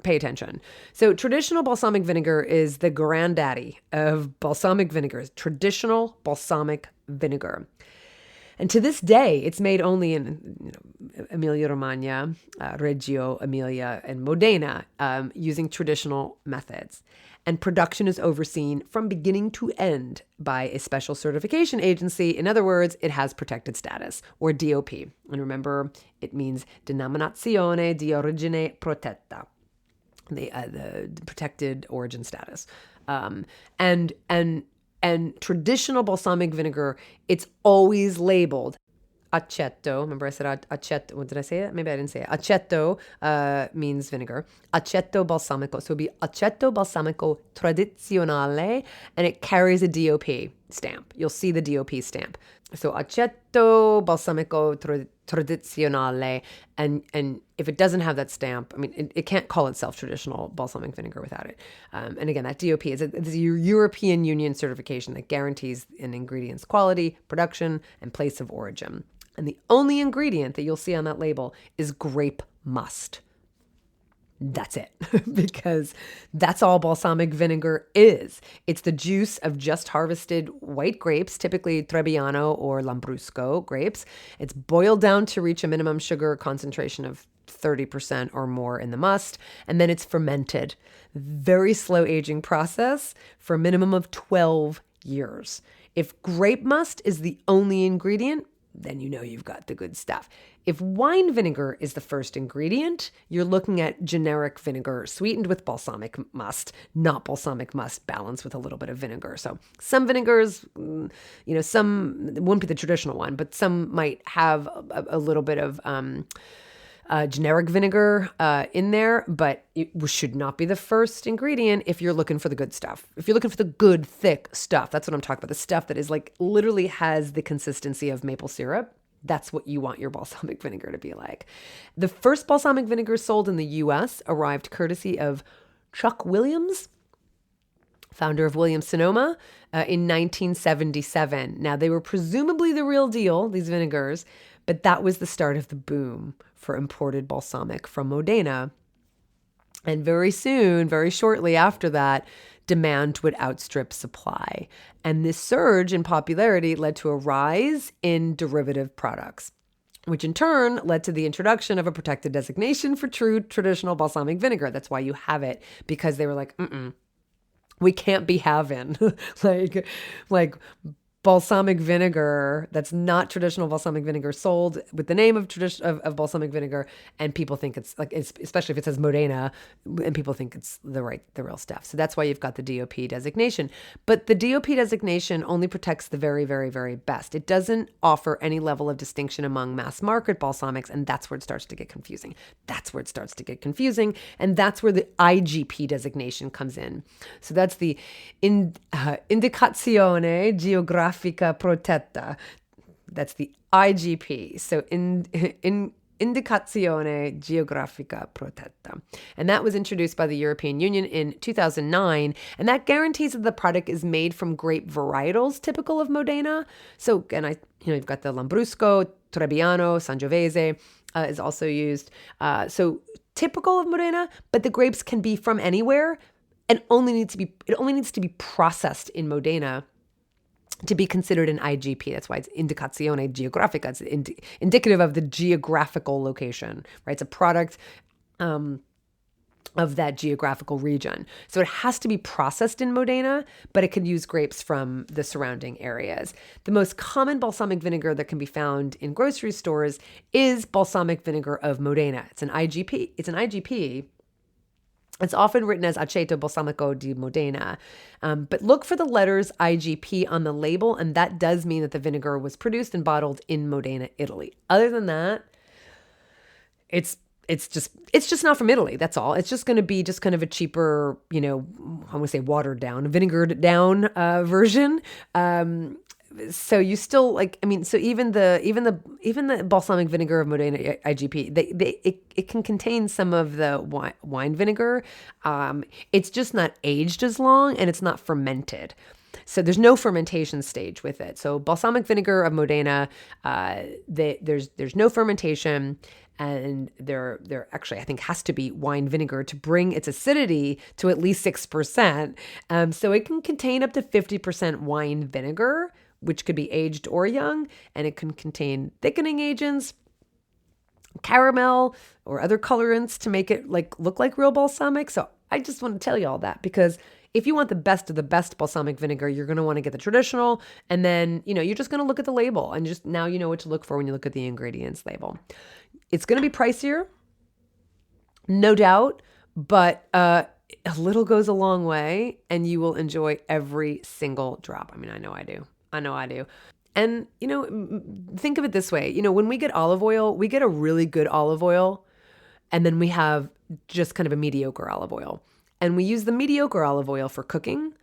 pay attention. So traditional balsamic vinegar is the granddaddy of balsamic vinegars, traditional balsamic vinegar. And to this day, it's made only in Emilia-Romagna, Reggio Emilia, and Modena, using traditional methods. And production is overseen from beginning to end by a special certification agency. In other words, it has protected status, or DOP. And remember, it means Denominazione di Origine Protetta, the protected origin status. And traditional balsamic vinegar, it's always labeled aceto. Remember I said aceto. What did I say it? Maybe I didn't say it. Aceto means vinegar. Aceto balsamico. So it would be aceto balsamico tradizionale, and it carries a DOP stamp. You'll see the DOP stamp. So aceto balsamico tradizionale, and if it doesn't have that stamp, I mean, it can't call itself traditional balsamic vinegar without it. And again, that DOP is a European Union certification that guarantees an ingredient's quality, production, and place of origin. And the only ingredient that you'll see on that label is grape must. That's it, because that's all balsamic vinegar is. It's the juice of just harvested white grapes, typically Trebbiano or Lambrusco grapes. It's boiled down to reach a minimum sugar concentration of 30% or more in the must, and then it's fermented. Very slow aging process for a minimum of 12 years. If grape must is the only ingredient, then you know you've got the good stuff. If wine vinegar is the first ingredient, you're looking at generic vinegar sweetened with balsamic must, not balsamic must balanced with a little bit of vinegar. So some vinegars, some wouldn't be the traditional one, but some might have a little bit of generic vinegar in there, but it should not be the first ingredient if you're looking for the good stuff. If you're looking for the good, thick stuff, that's what I'm talking about. The stuff that is like literally has the consistency of maple syrup. That's what you want your balsamic vinegar to be like. The first balsamic vinegar sold in the US arrived courtesy of Chuck Williams, founder of Williams-Sonoma, in 1977. Now, they were presumably the real deal, these vinegars, but that was the start of the boom for imported balsamic from Modena. And very soon, very shortly after that, demand would outstrip supply. And this surge in popularity led to a rise in derivative products, which in turn led to the introduction of a protected designation for true traditional balsamic vinegar. That's why you have it, because they were like, we can't be having like balsamic vinegar that's not traditional balsamic vinegar sold with the name of of balsamic vinegar, and people think it's like, especially if it says Modena, and people think it's the real stuff. So that's why you've got the DOP designation. But the DOP designation only protects the very, very, very best. It doesn't offer any level of distinction among mass market balsamics, and that's where it starts to get confusing. And that's where the IGP designation comes in. So that's the Indicazione Geografica Protetta. That's the IGP. So Indicazione Geografica Protetta. And that was introduced by the European Union in 2009. And that guarantees that the product is made from grape varietals typical of Modena. So, and you've got the Lambrusco, Trebbiano, Sangiovese is also used. So typical of Modena, but the grapes can be from anywhere, and it only needs to be processed in Modena to be considered an IGP. That's why it's Indicazione Geografica. It's indicative of the geographical location, right? It's a product of that geographical region. So it has to be processed in Modena, but it could use grapes from the surrounding areas. The most common balsamic vinegar that can be found in grocery stores is balsamic vinegar of Modena. It's an IGP. It's often written as Aceto Balsamico di Modena, but look for the letters IGP on the label, and that does mean that the vinegar was produced and bottled in Modena, Italy. Other than that, it's just not from Italy. That's all. It's just going to be just kind of a cheaper, I want to say watered down, vinegared down version. So you still so even the balsamic vinegar of Modena IGP, it can contain some of the wine vinegar. It's just not aged as long, and it's not fermented. So there's no fermentation stage with it. So balsamic vinegar of Modena, there's no fermentation, and there actually, I think, has to be wine vinegar to bring its acidity to at least 6%. So it can contain up to 50% wine vinegar, which could be aged or young, and it can contain thickening agents, caramel, or other colorants to make it look like real balsamic. So I just want to tell you all that, because if you want the best of the best balsamic vinegar, you're going to want to get the traditional, and then, you're just going to look at the label, and just now you know what to look for when you look at the ingredients label. It's going to be pricier, no doubt, but a little goes a long way, and you will enjoy every single drop. I mean, I know I do. And, think of it this way. When we get olive oil, we get a really good olive oil, and then we have just kind of a mediocre olive oil. And we use the mediocre olive oil for cooking,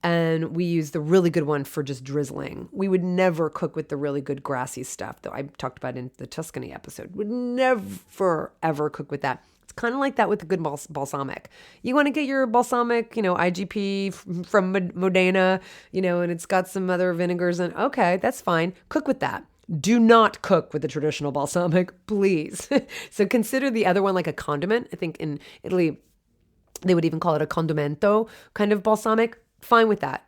and we use the really good one for just drizzling. We would never cook with the really good grassy stuff, though I talked about in the Tuscany episode. Would never, ever cook with that. It's kind of like that with the good balsamic. You want to get your balsamic, IGP from Modena, and it's got some other vinegars in. Okay, that's fine. Cook with that. Do not cook with the traditional balsamic, please. So consider the other one like a condiment. I think in Italy, they would even call it a condimento kind of balsamic. Fine with that.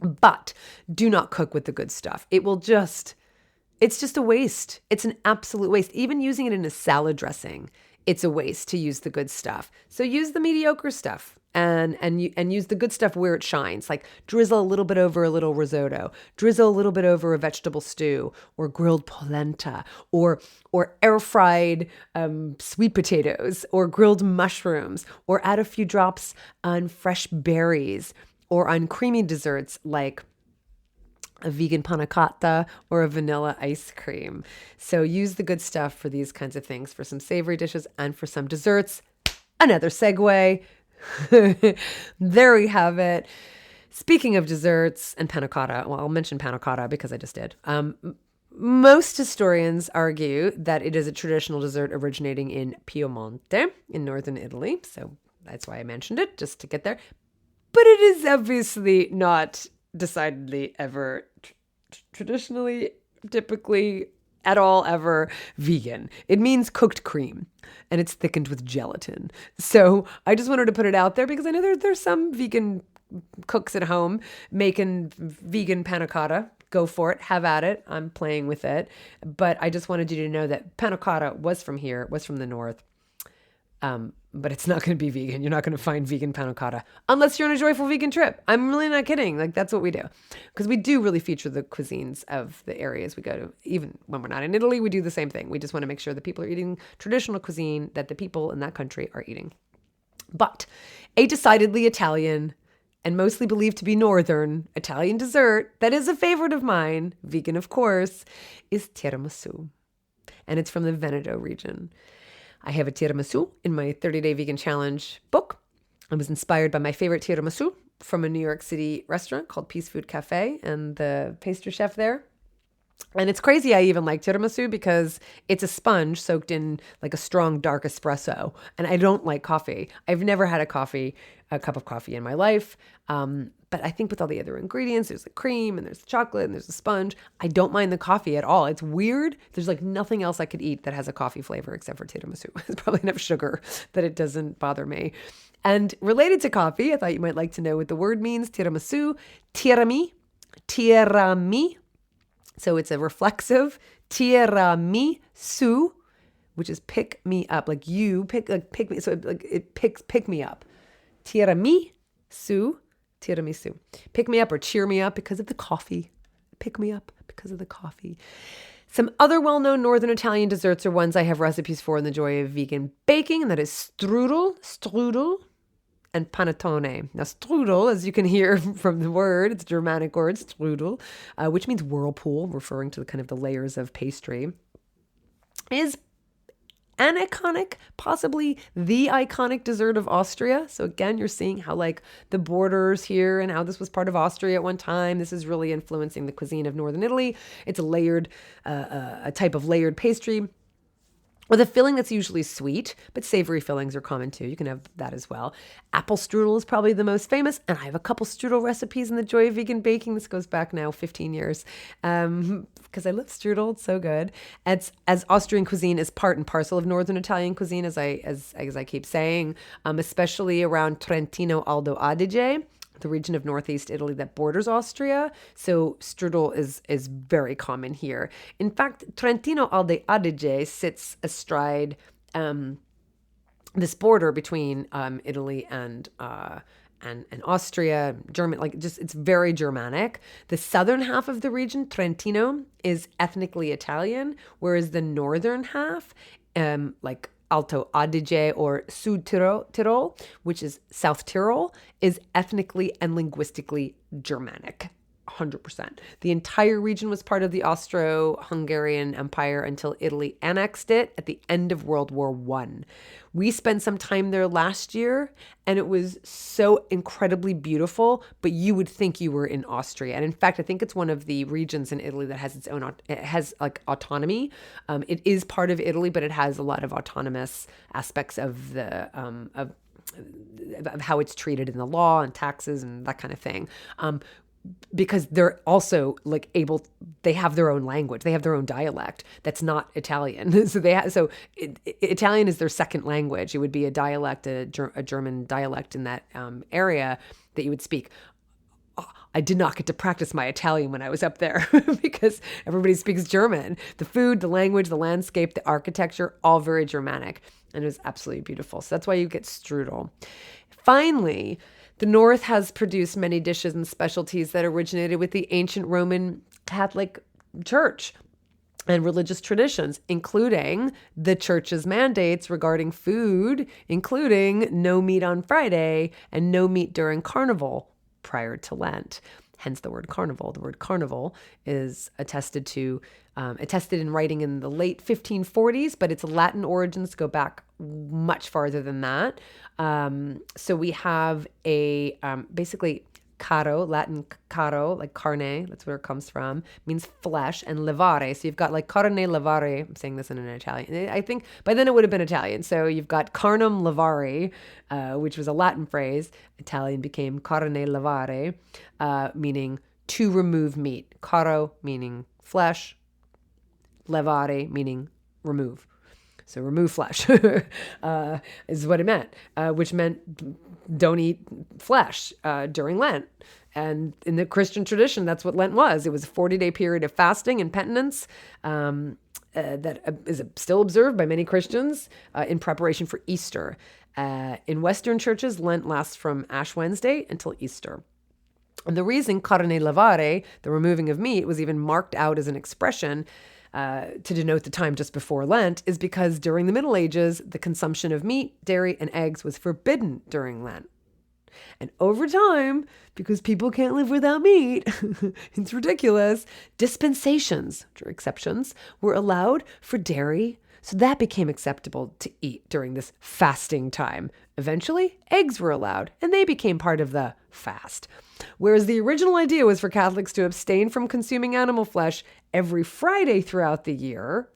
But do not cook with the good stuff. It's just a waste. It's an absolute waste. Even using it in a salad dressing, it's a waste to use the good stuff. So use the mediocre stuff and use the good stuff where it shines. Like drizzle a little bit over a little risotto, drizzle a little bit over a vegetable stew, or grilled polenta, or air fried sweet potatoes, or grilled mushrooms, or add a few drops on fresh berries, or on creamy desserts like a vegan panna cotta, or a vanilla ice cream. So use the good stuff for these kinds of things, for some savory dishes and for some desserts. Another segue. There we have it. Speaking of desserts and panna cotta, well, I'll mention panna cotta because I just did. Most historians argue that it is a traditional dessert originating in Piemonte in northern Italy. So that's why I mentioned it, just to get there. But it is obviously not decidedly ever traditionally, typically at all ever vegan. It means cooked cream, and it's thickened with gelatin. So I just wanted to put it out there because I know there's some vegan cooks at home making vegan panna cotta. Go for it. Have at it. I'm playing with it. But I just wanted you to know that panna cotta was from here, was from the north. But it's not going to be vegan. You're not going to find vegan panna cotta unless you're on a joyful vegan trip. I'm really not kidding. Like, that's what we do. Because we do really feature the cuisines of the areas we go to. Even when we're not in Italy, we do the same thing. We just want to make sure that people are eating traditional cuisine that the people in that country are eating. But a decidedly Italian and mostly believed to be northern Italian dessert that is a favorite of mine, vegan of course, is tiramisu. And it's from the Veneto region. I have a tiramisu in my 30-day vegan challenge book. I was inspired by my favorite tiramisu from a New York City restaurant called Peace Food Cafe and the pastry chef there. And it's crazy I even like tiramisu because it's a sponge soaked in like a strong dark espresso. And I don't like coffee. I've never had a cup of coffee in my life. But I think with all the other ingredients, there's the cream and there's the chocolate and there's the sponge. I don't mind the coffee at all. It's weird. There's like nothing else I could eat that has a coffee flavor except for tiramisu. It's probably enough sugar that it doesn't bother me. And related to coffee, I thought you might like to know what the word means. Tiramisu, tirami. So it's a reflexive tiramisu, which is pick me up, like you pick me. So it picks pick me up. Tiramisu. Pick me up or cheer me up because of the coffee. Pick me up because of the coffee. Some other well-known Northern Italian desserts are ones I have recipes for in the Joy of Vegan Baking, and that is strudel, and panettone. Now, strudel, as you can hear from the word, it's a Germanic word, strudel, which means whirlpool, referring to the kind of the layers of pastry, is an iconic, possibly the iconic dessert of Austria. So again, you're seeing how like the borders here and how this was part of Austria at one time. This is really influencing the cuisine of Northern Italy. It's a type of layered pastry with a filling that's usually sweet, but savory fillings are common too. You can have that as well. Apple strudel is probably the most famous, and I have a couple strudel recipes in the Joy of Vegan Baking. This goes back now 15 years because I love strudel. It's so good. As Austrian cuisine is part and parcel of Northern Italian cuisine, as I keep saying, especially around Trentino Alto Adige, the region of northeast Italy that borders Austria. So strudel is very common here. In fact, Trentino Alto Adige sits astride this border between Italy and Austria, German, like just it's very Germanic. The southern half of the region, Trentino, is ethnically Italian, whereas the northern half, like Alto Adige or Sud Tirol, which is South Tyrol, is ethnically and linguistically Germanic. 100%. The entire region was part of the Austro-Hungarian Empire until Italy annexed it at the end of World War I. We spent some time there last year, and it was so incredibly beautiful, but you would think you were in Austria. And in fact, I think it's one of the regions in Italy that has its own, it has like autonomy. It is part of Italy, but it has a lot of autonomous aspects of the, of how it's treated in the law and taxes and that kind of thing. Because they're also like they have their own language, they have their own dialect that's not Italian. So Italian is their second language. It would be a dialect, a German dialect in that area that you would speak. I did not get to practice my Italian when I was up there because everybody speaks German. The food, the language, the landscape, the architecture, all very Germanic, and it was absolutely beautiful. So that's why you get strudel. Finally, the North has produced many dishes and specialties that originated with the ancient Roman Catholic Church and religious traditions, including the church's mandates regarding food, including no meat on Friday and no meat during Carnival prior to Lent. hence the word carnival. The word carnival is attested in writing in the late 1540s, but its Latin origins go back much farther than that. So we have basically caro, Latin caro, like carne, that's where it comes from, means flesh, and levare. So you've got like carne levare. I'm saying this in an Italian. I think by then it would have been Italian. So you've got carnum levare, which was a Latin phrase. Italian became carne levare, meaning to remove meat. Caro meaning flesh, levare meaning remove. So remove flesh is what it meant, which meant don't eat flesh during Lent. And in the Christian tradition, that's what Lent was. It was a 40-day period of fasting and penitence that is still observed by many Christians in preparation for Easter. In Western churches, Lent lasts from Ash Wednesday until Easter. And the reason carne levare, the removing of meat, was even marked out as an expression to denote the time just before Lent is because during the Middle Ages, the consumption of meat, dairy, and eggs was forbidden during Lent. And over time, because people can't live without meat, it's ridiculous, dispensations, or exceptions, were allowed for dairy. So that became acceptable to eat during this fasting time. Eventually, eggs were allowed, and they became part of the fast. Whereas the original idea was for Catholics to abstain from consuming animal flesh every Friday throughout the year.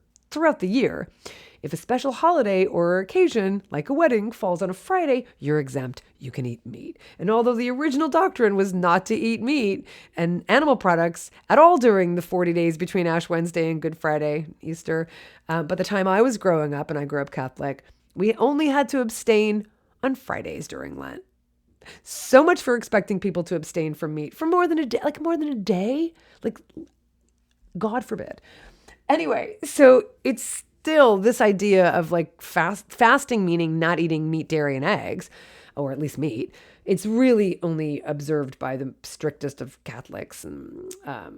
If a special holiday or occasion, like a wedding, falls on a Friday, you're exempt. You can eat meat. And although the original doctrine was not to eat meat and animal products at all during the 40 days between Ash Wednesday and Good Friday, Easter, by the time I was growing up, and I grew up Catholic, we only had to abstain on Fridays during Lent. So much for expecting people to abstain from meat for more than a day, like God forbid. Anyway, so it's still this idea of like fasting, meaning not eating meat, dairy, and eggs, or at least meat. It's really only observed by the strictest of Catholics and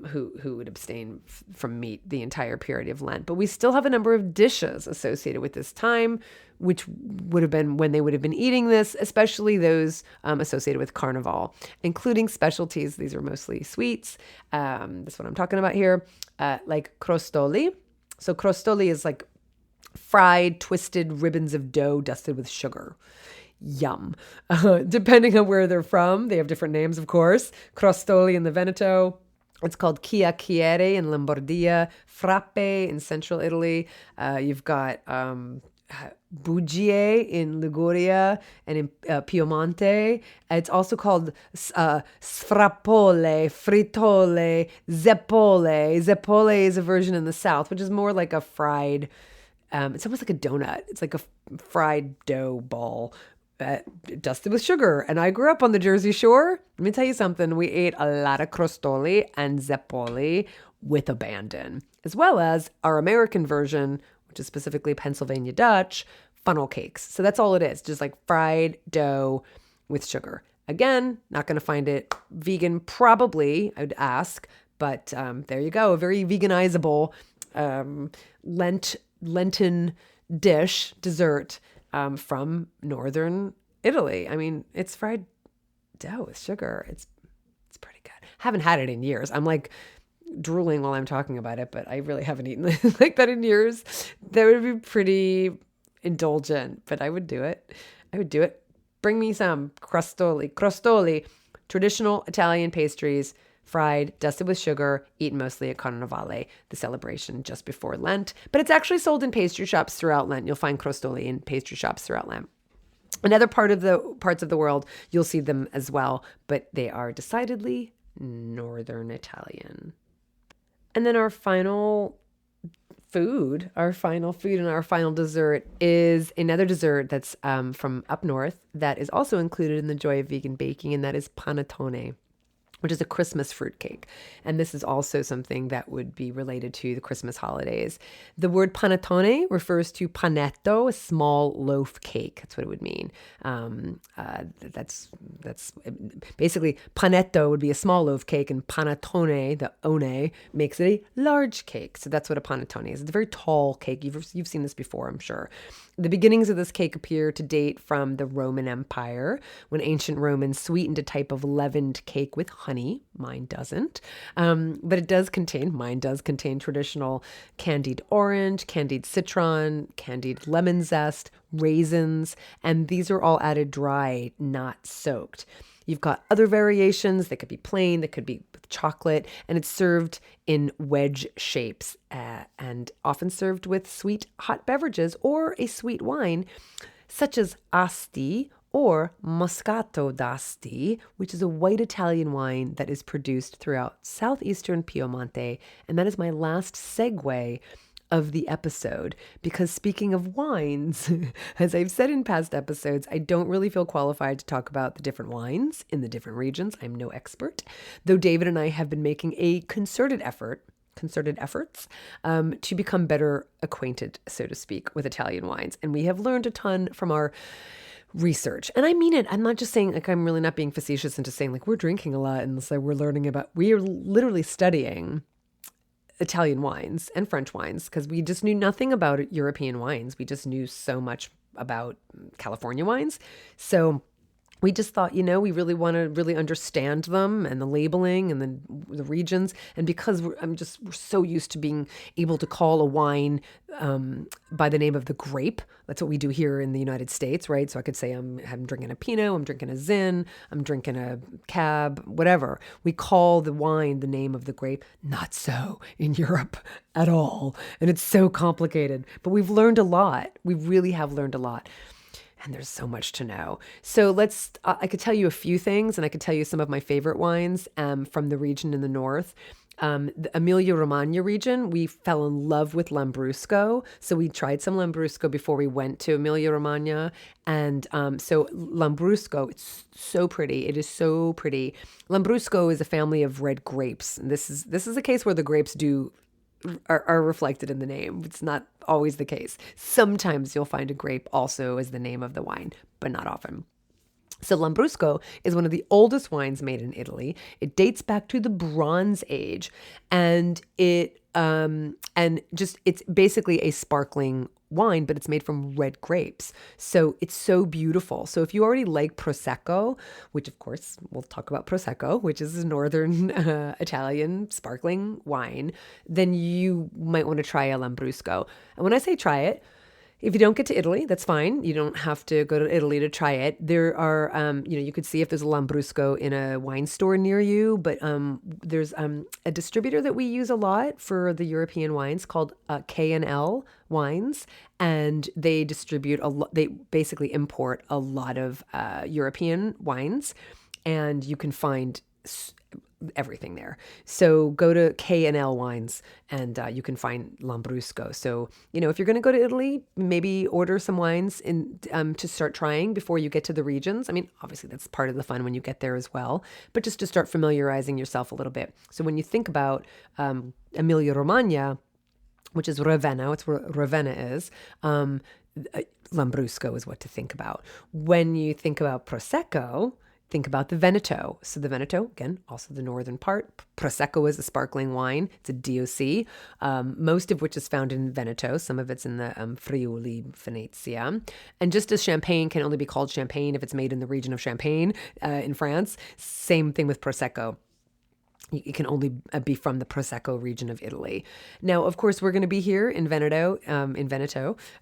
who would abstain from meat the entire period of Lent. But we still have a number of dishes associated with this time, which would have been when they would have been eating this, especially those associated with Carnival, including specialties. These are mostly sweets. That's what I'm talking about here, like crostoli. So crostoli is like fried, twisted ribbons of dough dusted with sugar. Yum. Depending on where they're from, they have different names, of course. Crostoli in the Veneto. It's called chiacchiere in Lombardia, frappe in central Italy. You've got bugie in Liguria and in Piemonte. It's also called sfrappole, fritole, zeppole. Zeppole is a version in the South, which is more like a fried, it's almost like a donut. It's like a fried dough ball dusted with sugar. And I grew up on the Jersey Shore. Let me tell you something. We ate a lot of crostoli and zeppole with abandon, as well as our American version, which is specifically Pennsylvania Dutch, funnel cakes. So that's all it is, just like fried dough with sugar. Again, not going to find it vegan, probably, I would ask, but there you go, a very veganizable Lenten dish, dessert from northern Italy. I mean, it's fried dough with sugar. It's pretty good. Haven't had it in years. I'm like drooling while I'm talking about it, but I really haven't eaten like that in years. That would be pretty indulgent, but I would do it. Bring me some crostoli, traditional Italian pastries, fried, dusted with sugar, eaten mostly at Carnevale, the celebration just before Lent. But it's actually sold in pastry shops throughout Lent. You'll find crostoli in pastry shops throughout Lent. Another parts of the world, you'll see them as well, but they are decidedly Northern Italian. And then our final food and our final dessert is another dessert that's from up north that is also included in the Joy of Vegan Baking, and that is panettone, which is a Christmas fruitcake. And this is also something that would be related to the Christmas holidays. The word panettone refers to panetto, a small loaf cake. That's what it would mean. That's basically panetto would be a small loaf cake, and panettone, the one, makes it a large cake. So that's what a panettone is. It's a very tall cake. You've seen this before, I'm sure. The beginnings of this cake appear to date from the Roman Empire, when ancient Romans sweetened a type of leavened cake with honey honey. Mine doesn't. But mine does contain traditional candied orange, candied citron, candied lemon zest, raisins, and these are all added dry, not soaked. You've got other variations. They could be plain, they could be with chocolate, and it's served in wedge shapes and often served with sweet hot beverages or a sweet wine, such as Asti or Moscato d'Asti, which is a white Italian wine that is produced throughout southeastern Piemonte. And that is my last segue of the episode, because speaking of wines, as I've said in past episodes, I don't really feel qualified to talk about the different wines in the different regions. I'm no expert, though David and I have been making a concerted efforts to become better acquainted, so to speak, with Italian wines. And we have learned a ton from our research. And I mean it. I'm not just saying, like, I'm really not being facetious into saying like we're drinking a lot and so we're learning about, we are literally studying Italian wines and French wines because we just knew nothing about European wines. We just knew so much about California wines. So we just thought, we really want to really understand them and the labeling and the regions. And because we're so used to being able to call a wine by the name of the grape. That's what we do here in the United States, right? So I could say I'm drinking a Pinot, I'm drinking a Zin, I'm drinking a Cab, whatever. We call the wine the name of the grape. Not so in Europe at all. And it's so complicated. But we've learned a lot. We really have learned a lot. And there's so much to know. So I could tell you a few things, and I could tell you some of my favorite wines from the region in the north. The Emilia-Romagna region, we fell in love with Lambrusco. So we tried some Lambrusco before we went to Emilia-Romagna. And so Lambrusco, it's so pretty. It is so pretty. Lambrusco is a family of red grapes. And this is a case where the grapes are reflected in the name. It's not always the case. Sometimes you'll find a grape also as the name of the wine, but not often. So Lambrusco is one of the oldest wines made in Italy. It dates back to the Bronze Age, and it's basically a sparkling wine, but it's made from red grapes. So it's so beautiful. So if you already like Prosecco, which of course we'll talk about Prosecco, which is a northern Italian sparkling wine, then you might want to try a Lambrusco. And when I say try it, if you don't get to Italy, that's fine. You don't have to go to Italy to try it. There are, you could see if there's a Lambrusco in a wine store near you, but there's a distributor that we use a lot for the European wines called K&L Wines, and they distribute they basically import a lot of European wines, and you can find everything there. So go to K&L Wines and you can find Lambrusco. So, if you're going to go to Italy, maybe order some wines to start trying before you get to the regions. I mean, obviously that's part of the fun when you get there as well, but just to start familiarizing yourself a little bit. So when you think about Emilia-Romagna, which is Ravenna, it's where Ravenna is, Lambrusco is what to think about. When you think about Prosecco, think about the Veneto. So the Veneto, again, also the northern part. Prosecco is a sparkling wine. It's a DOC, most of which is found in Veneto. Some of it's in the Friuli, Venezia. And just as champagne can only be called champagne if it's made in the region of Champagne in France, same thing with Prosecco. It can only be from the Prosecco region of Italy. Now, of course, we're going to be here in Veneto, in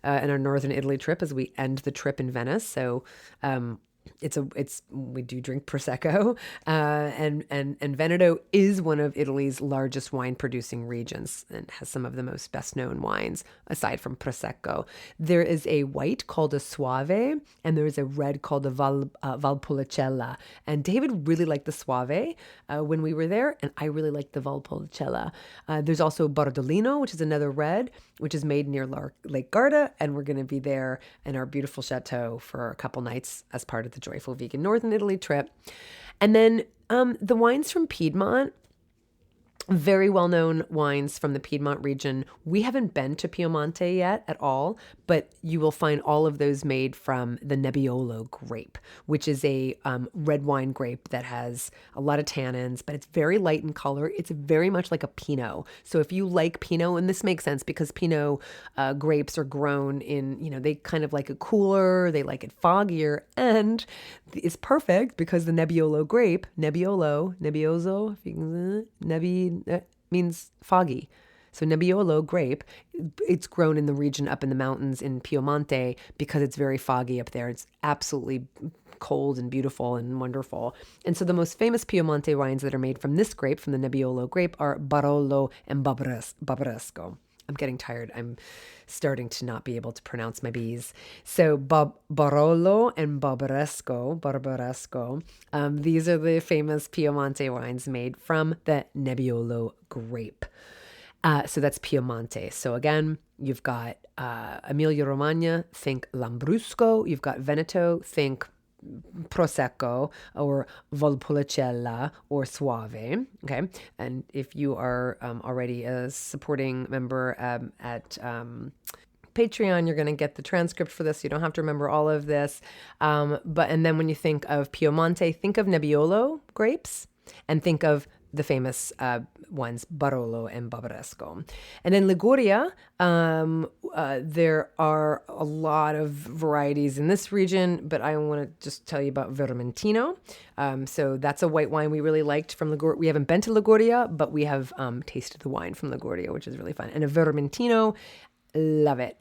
our northern Italy trip as we end the trip in Venice. So, we do drink Prosecco, and Veneto is one of Italy's largest wine producing regions and has some of the most best known wines aside from Prosecco. There is a white called a Soave, and there is a red called a Valpolicella. And David really liked the Soave when we were there, and I really liked the Valpolicella. There's also Bordolino, which is another red, which is made near Lake Garda, and we're going to be there in our beautiful chateau for a couple nights as part of the Joyful Vegan Northern Italy trip. And then the wines from Piedmont, Very well-known wines from the Piedmont region. We haven't been to Piemonte yet at all, but you will find all of those made from the Nebbiolo grape, which is a red wine grape that has a lot of tannins, but it's very light in color. It's very much like a Pinot. So if you like Pinot, and this makes sense because Pinot grapes are grown in, they kind of like it cooler, they like it foggier, and it's perfect because the Nebbiolo grape, Nebbioso, if you can, means foggy. So Nebbiolo grape, it's grown in the region up in the mountains in Piemonte because it's very foggy up there. It's absolutely cold and beautiful and wonderful. And so the most famous Piemonte wines that are made from this grape, from the Nebbiolo grape, are Barolo and Barbaresco. I'm getting tired. I'm starting to not be able to pronounce my B's. So Barolo and Barbaresco. These are the famous Piemonte wines made from the Nebbiolo grape. So that's Piemonte. So again, you've got Emilia-Romagna, think Lambrusco. You've got Veneto, think Prosecco or Valpolicella or Soave. Okay. And if you are already a supporting member at Patreon, you're going to get the transcript for this. You don't have to remember all of this. And then when you think of Piemonte, think of Nebbiolo grapes and think of the famous ones, Barolo and Barbaresco. And in Liguria, there are a lot of varieties in this region, but I want to just tell you about Vermentino. So that's a white wine we really liked from Liguria. We haven't been to Liguria, but we have tasted the wine from Liguria, which is really fun. And a Vermentino, love it.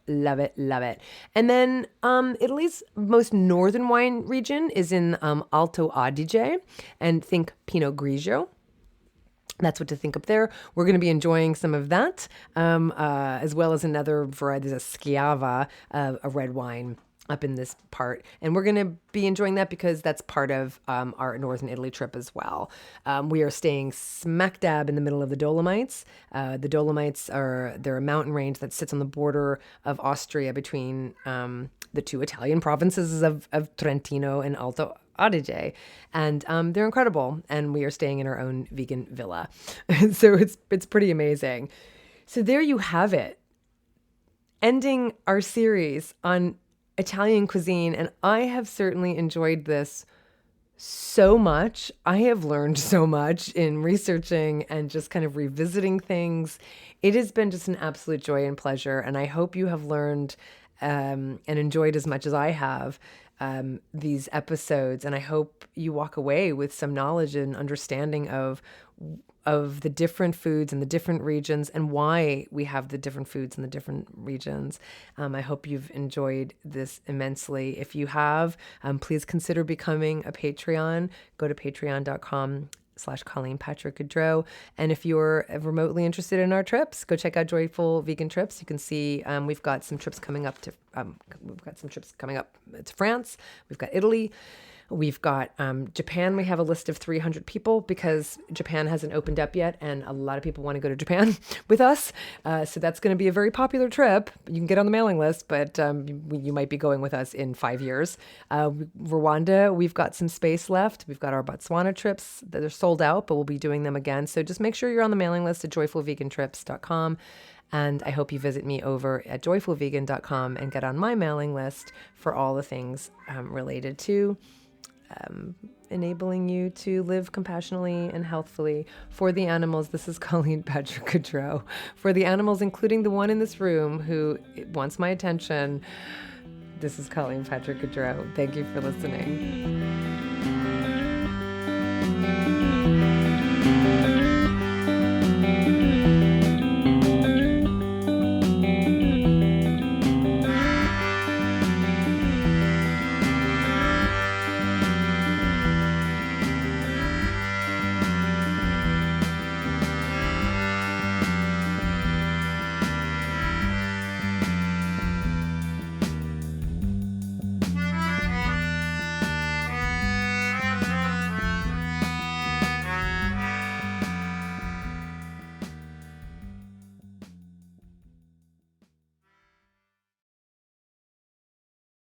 And then Italy's most northern wine region is in Alto Adige, and think Pinot Grigio. That's what to think up there. We're going to be enjoying some of that, as well as another variety. There's a Schiava, a red wine up in this part. And we're going to be enjoying that because that's part of our Northern Italy trip as well. We are staying smack dab in the middle of the Dolomites. The Dolomites they're a mountain range that sits on the border of Austria between the two Italian provinces of Trentino and Alto Adige, and they're incredible. And we are staying in our own vegan villa, so it's pretty amazing. So there you have it, ending our series on Italian cuisine, and I have certainly enjoyed this so much. I have learned so much in researching and just kind of revisiting things. It has been just an absolute joy and pleasure, and I hope you have learned and enjoyed as much as I have these episodes, and I hope you walk away with some knowledge and understanding of the different foods in the different regions and why we have the different foods in the different regions. I hope you've enjoyed this immensely. If you have, please consider becoming a Patreon. Go to patreon.com/Colleen Patrick-Goudreau. And if you're remotely interested in our trips, go check out Joyful Vegan Trips. You can see we've got some trips coming up to France. We've got Italy. We've got Japan. We have a list of 300 people because Japan hasn't opened up yet, and a lot of people want to go to Japan with us. So that's going to be a very popular trip. You can get on the mailing list, but you might be going with us in 5 years. Rwanda, we've got some space left. We've got our Botswana trips that are sold out, but we'll be doing them again. So just make sure you're on the mailing list at joyfulvegantrips.com. And I hope you visit me over at joyfulvegan.com and get on my mailing list for all the things related to enabling you to live compassionately and healthfully for the animals. This is Colleen Patrick-Goudreau. For the animals, including the one in this room who wants my attention, this is Colleen Patrick-Goudreau. Thank you for listening.